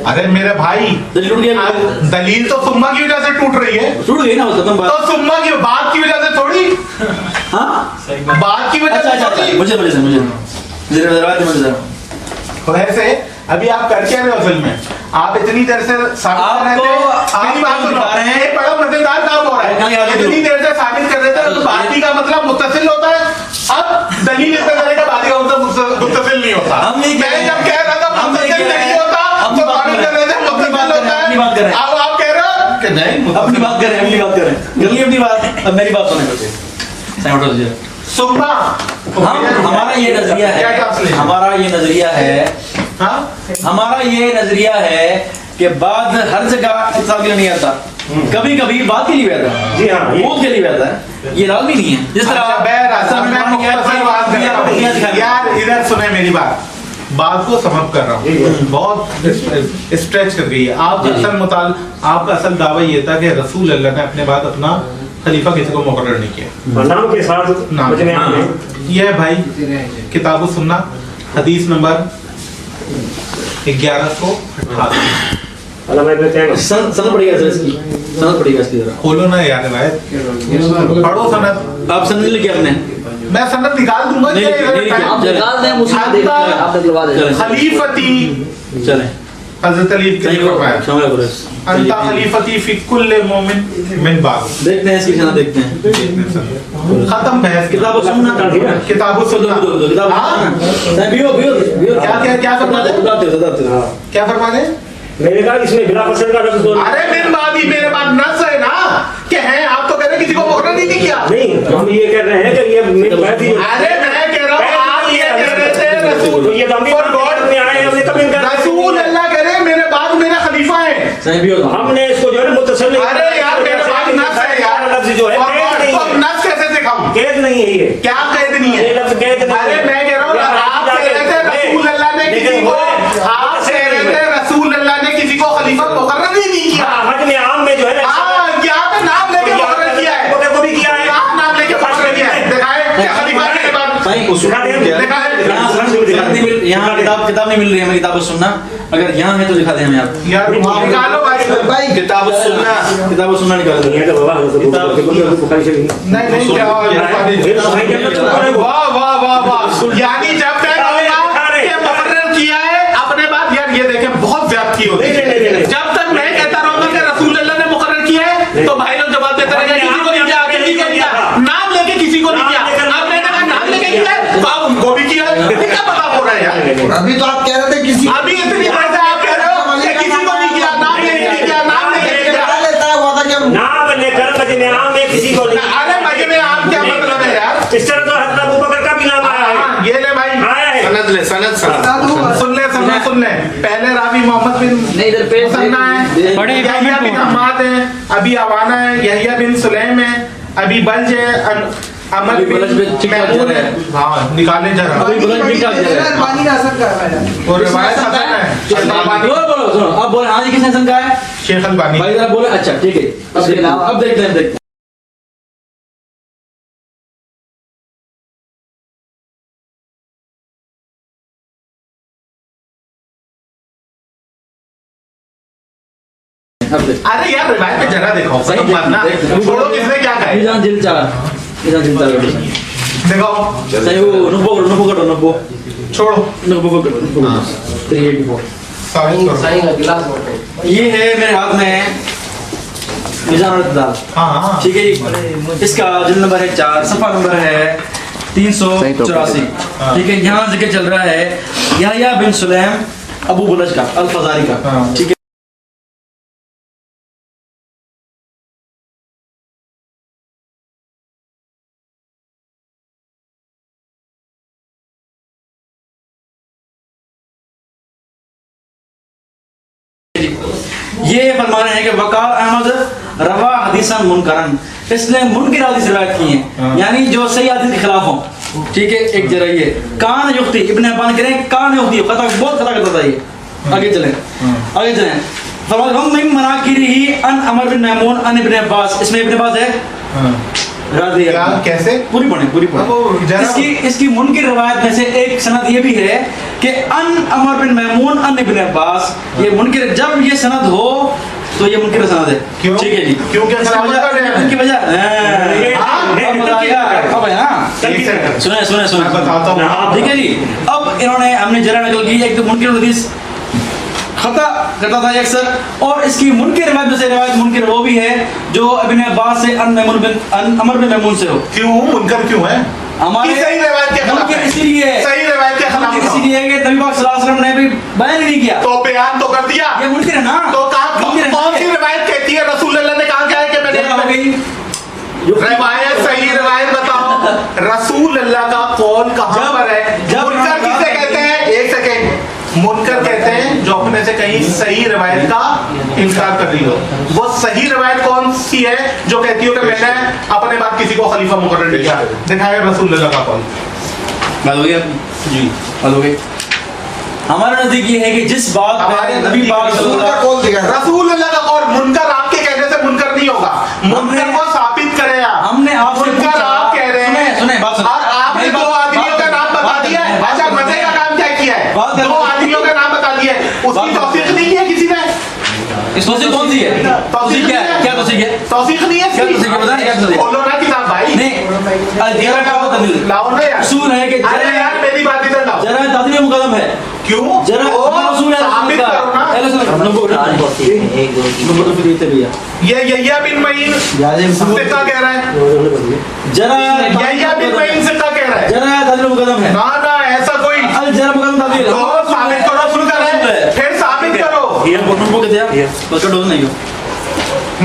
अरे मेरे भाई
दलील टूट गया
दलील तो सुम्मा की वजह से टूट रही है
टूट गई ना वो खत्म बात
तो सुम्मा की बात की वजह से थोड़ी
हाँ
बात की वजह
अच्छा
से
अच्छा अच्छा
थोड़ी
मुझे जरा मुझे जरा
वैसे अभी आप कर क्या रहे हो असल में आप इतनी देर से साबित कर रहे थे मेरी बात सुनो
दिखा रहे हैं।
ये बड़ा मजेदार काम हो रहा है इतनी देर से साबित कर रहे थे तो बाती का मतलब मुत्तसिल होता है अब दलील इस तरह का बाती का मतलब मुत्तसिल नहीं होता
हम नहीं कह
मैं
रहे।
जब कह रहा था
हम नहीं
मुत्तसिल
कह रहे।
नहीं होता
हम
तो
बात
साबित
कर
कर रहे थे
अपनी
मुत्तसिल
बात कर रहे हैं, अपनी बात कर रहे
होता
हैं।
है अब आप कह रहे हो कि नहीं
अपनी बात करें अपनी बात करें जल्दी अपनी बात अब मेरी बात सुने सैमटो जी
सुम्मा
हमारा ये नजरिया
क्या
है
translation?
हमारा ये नजरिया है
हाँ
हमारा ये नजरिया है कि बाद हर जगह इंसान के लिए नहीं आता कभी कभी बात के लिए भी आता है
जी हाँ, ये-
बहुत के लिए भी आता है ये लाजमी नहीं है जिस तरह
अच्छा, मैं मुख्तसर बात कर रहा हूँ। यार इधर सुने मेरी बात को समझ कर रहा हूँ बहुत स्ट्रेच कर गई है आप आपका असल दावा ये था कि रसूल अल्लाह ने अपने बाद अपना खलीफा किसी को मुकर्रर नहीं किया
नाम के साथ
नाम।
मुझे यहाँ पे
ये है भाई किताब सुन्ना हदीस नंबर 1158
अल्लाह मैं कहते हैं
सनद पड़ेगा सर इसकी सनद पड़ेगा इसकी जरा
खोलो ना यार भाई पढ़ो सनद
आप सनद लिखे आपने
मैं सनद निकाल दूंगा
नहीं, नहीं, नहीं,
आप निकाल दें मुझे देख आप निकलवा दें
खलीफती
चलें
हजरत अली के
सही
फरमाया
शामिल करो इस।
अंता खलीफती फी कुल्ले मोमिन मिन बाद
देखते हैं इसकी सनद देखते हैं
खत्म बहस
किताब सुनना
किताब सुन्ना
किताब
हाँ?
बियो
क्या फरमा दे? क्या फरमा दे
मैंने कहा इसमें बिना पसंद का लफ्ज़ बोल
अरे मिन बादी मेरे बाद नस है ना कि हैं आप तो कह रहे किसी को मुकर्रर नहीं किया
नहीं हम ये कह रहे हैं कि ये महदी
अरे मैं कह रहा हूँ आप ये कह रहे थे रसूल
ये तो हम भी
For God,
में आए हैं हमने कभी इनकार नहीं
रसूल
किया।
अल्लाह कह रहे मेरे बाद मेरा खलीफा है
सही बियो
हमने इसको जो है मुतसल नहीं
अरे यार मेरे बाद नस है यार
लफ्ज़ जो है
For
कैद
God,
नहीं
तो
है
नस कैसे दिखाऊं
कैद नहीं है ये
क्या कैद नहीं है
ये लफ्ज़ कैद नहीं
अरे
है।
मैं कह रहा हूँ
ये
आप कह रहे थे रसूल अल्लाह ने
लेकिन
किसी को
वो
आप कह रहे कहते हैं रसूल अल्लाह ने किसी को खलीफा मुकर्रर ही नहीं किया।
हज में आम में जो है ना
यहाँ पे नाम लेके मुकर्रर किया है,
वो भी किया है,
नाम लेके मुकर्रर किया है, दिखाए खलीफा के बाद
यहाँ किताब नहीं मिल रही है, हमें किताब सुनना, अगर यहाँ है तो दिखा दें हमें आप।
यार निकालो भाई
किताब सुनना निकाल दो।
नहीं वाह वाह वाह वाह, यानी जब मैं मुकर्रर किया है अपने बात, यार ये देखें बहुत व्याप्ति होती है। जब तक मैं कहता रहूंगा कि रसूल अल्लाह ने मुकर्रर किया है तो भाई लोग जवाब देते रहेंगे किसी को नहीं किया, किसी को नहीं किया, नाम लेके किसी को नहीं किया। अब मैंने कहा नाम लेके किया है तो आप उनको भी किया, क्या पता हो रहा है यार।
अभी तो आप कह रहे थे किसी
अभी इतनी बात है आप कह रहे हो कि किसी को नहीं किया, नाम लेके नहीं किया, नाम लेके नहीं किया।
लेता है वादा कि हम
नाम लेकर मजमे आम में किसी को नहीं।
अरे मजे में आप क्या मतलब है यार।
इस तरह तो हज़रत अबू बकर का भी नाम आया है।
ये ले भाई
आया है।
सुन ले पहले रावी मोहम्मद बिन मुसन्ना है,
बड़े
यहया बिन हम्माद है, अभी अवाना है, यहया बिन सुलैम है, अभी बल्ज है, अमर
अभी बलज
बिन
में ठीक
महमूद है। हाँ निकाले जरा
अभी बलज में क्या किया है?
और रिवायत हसन है
बोलो सुनो, अब बोले हाँ जी किसने हसन कहा है?
शेख अलबानी।
भाई जरा बोले, अच्छा ठीक है, अब देखते हैं।
अरे यार रिवायत में जरा देखो,
सही
मानना छोड़ो किसने क्या कहा है।
इजान दिल चाह
देखो
सही वो नब्बो
छोड़ो
करो 384।
साबित करो।
ये है मेरे हाथ में मिजान और इत्तिदाल,
हाँ
ठीक है जी। इसका जिल्द नंबर है 4, सफ़ा नंबर है 384, ठीक है। यहाँ जिक्र चल रहा है यहया बिन सुलैम अबू बुलज का अल फजारी का, ठीक है। ये फरमा रहे हैं कि वकार अहमद रवा हदीसन मुनकरन, इसने मुनकर हदीस रिवायत की हैं, यानी जो सही हदीस के खिलाफ हो, ठीक है। एक जरा ये कान युक्ति इब्न अब्बान कह रहे हैं कान युक्ति खता बहुत खता करता था ये। आगे चलें फरमाते हम मिन मनाकिरिही अन अमर बिन मैमून अन इब्न अब्बास, इसमें इब्न अब्बास है
क्या कैसे
पूरी पढ़े। इसकी मुनकर रिवायत में से एक सनद ये भी है कि अन अमर बिन मैमून अन इब्न अब्बास, ये मुनकर, जब ये सनद हो तो ये मुनकर सनद है।
क्यों?
ठीक है जी,
क्यों क्या
उनकी वजह सुने
बताता हूँ।
ठीक है जी। अब इन्होंने हमने जरा नकल की, एक तो मुनकर हदीस खता करता था अक्सर, और इसकी मुनकर रिवायत में से रिवायत मुनकर वो भी है जो इब्न अब्बास से अन अमर बिन मैमून से हो।
क्यों मुनकर क्यों है?
हमारे
सही रिवायत के खिलाफ है।
इसलिए
सही रिवायत के खिलाफ है।
इसलिए कि नबी पाक सल्लल्लाहु अलैहि वसल्लम ने भी बयान नहीं किया,
तो बयान तो कर दिया,
ये मुनकर है ना।
तो कौन सी रिवायत कहती है रसूल अल्लाह ने कहा क्या है कि मैंने रिवायत सही रिवायत बताओ, रसूल अल्लाह का कौल कहां पर है? मुनकर किसे कहते हैं? एक सेकंड, मुनकर कहते हैं जो अपने से कहीं सही रिवायत का इनकार कर रही हो। वो सही रिवायत कौन सी है जो कहती हो कि मैंने अपने बाद किसी को खलीफा मुकर्रर नहीं किया? दिखाए रसूल अल्लाह का कौल।
बात हो गया जी, बात हो गई। हमारा नजदीक ये है कि जिस बात पे नबी पाक
रसूल का कौल दिखा है।
रसूल अल्लाह का, और मुनकर आपके कहने से मुनकर नहीं होगा, मुनकर को साबित करें आप।
हमने आपसे
मुनकर आप कह रहे हैं,
सुने बात सुने,
और आपने दो आदमियों का नाम बता दिया है। अच्छा मजे का काम क्या किया है? दो आदमियों का नाम बता दिया है, उसकी तौसीक नहीं की है किसी ने।
तौसीक कौन सी है? तौसीक क्या है? क्या तौसीक है?
तौसीक नहीं है,
क्या तौसीक है? बताना क्या तौसीक है?
बोलो ना किताब भाई।
नहीं अल-जरा का मतलब
लाओ ना यार,
उसूल है कि
अरे यार मेरी बात इधर लाओ।
जरा तादील मुकदम है।
क्यों?
जरा उसूल है
साबित करो ना। ये यहया बिन मईन सिक्का कह रहा है,
जरा
यहया बिन मईन सिक्का कह रहा है।
जरा तादील मुकदम है
ना ना ऐसा कोई,
अल-जरा मुकदम तादील
तो साबित करो, शुरू करें, फिर साबित करो।
ये नोटबुक है यार, बस का डोज नहीं हो।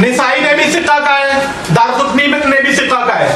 निसाई ने भी सिक्का कहा है, दारकुतनी ने भी सिक्का कहा है।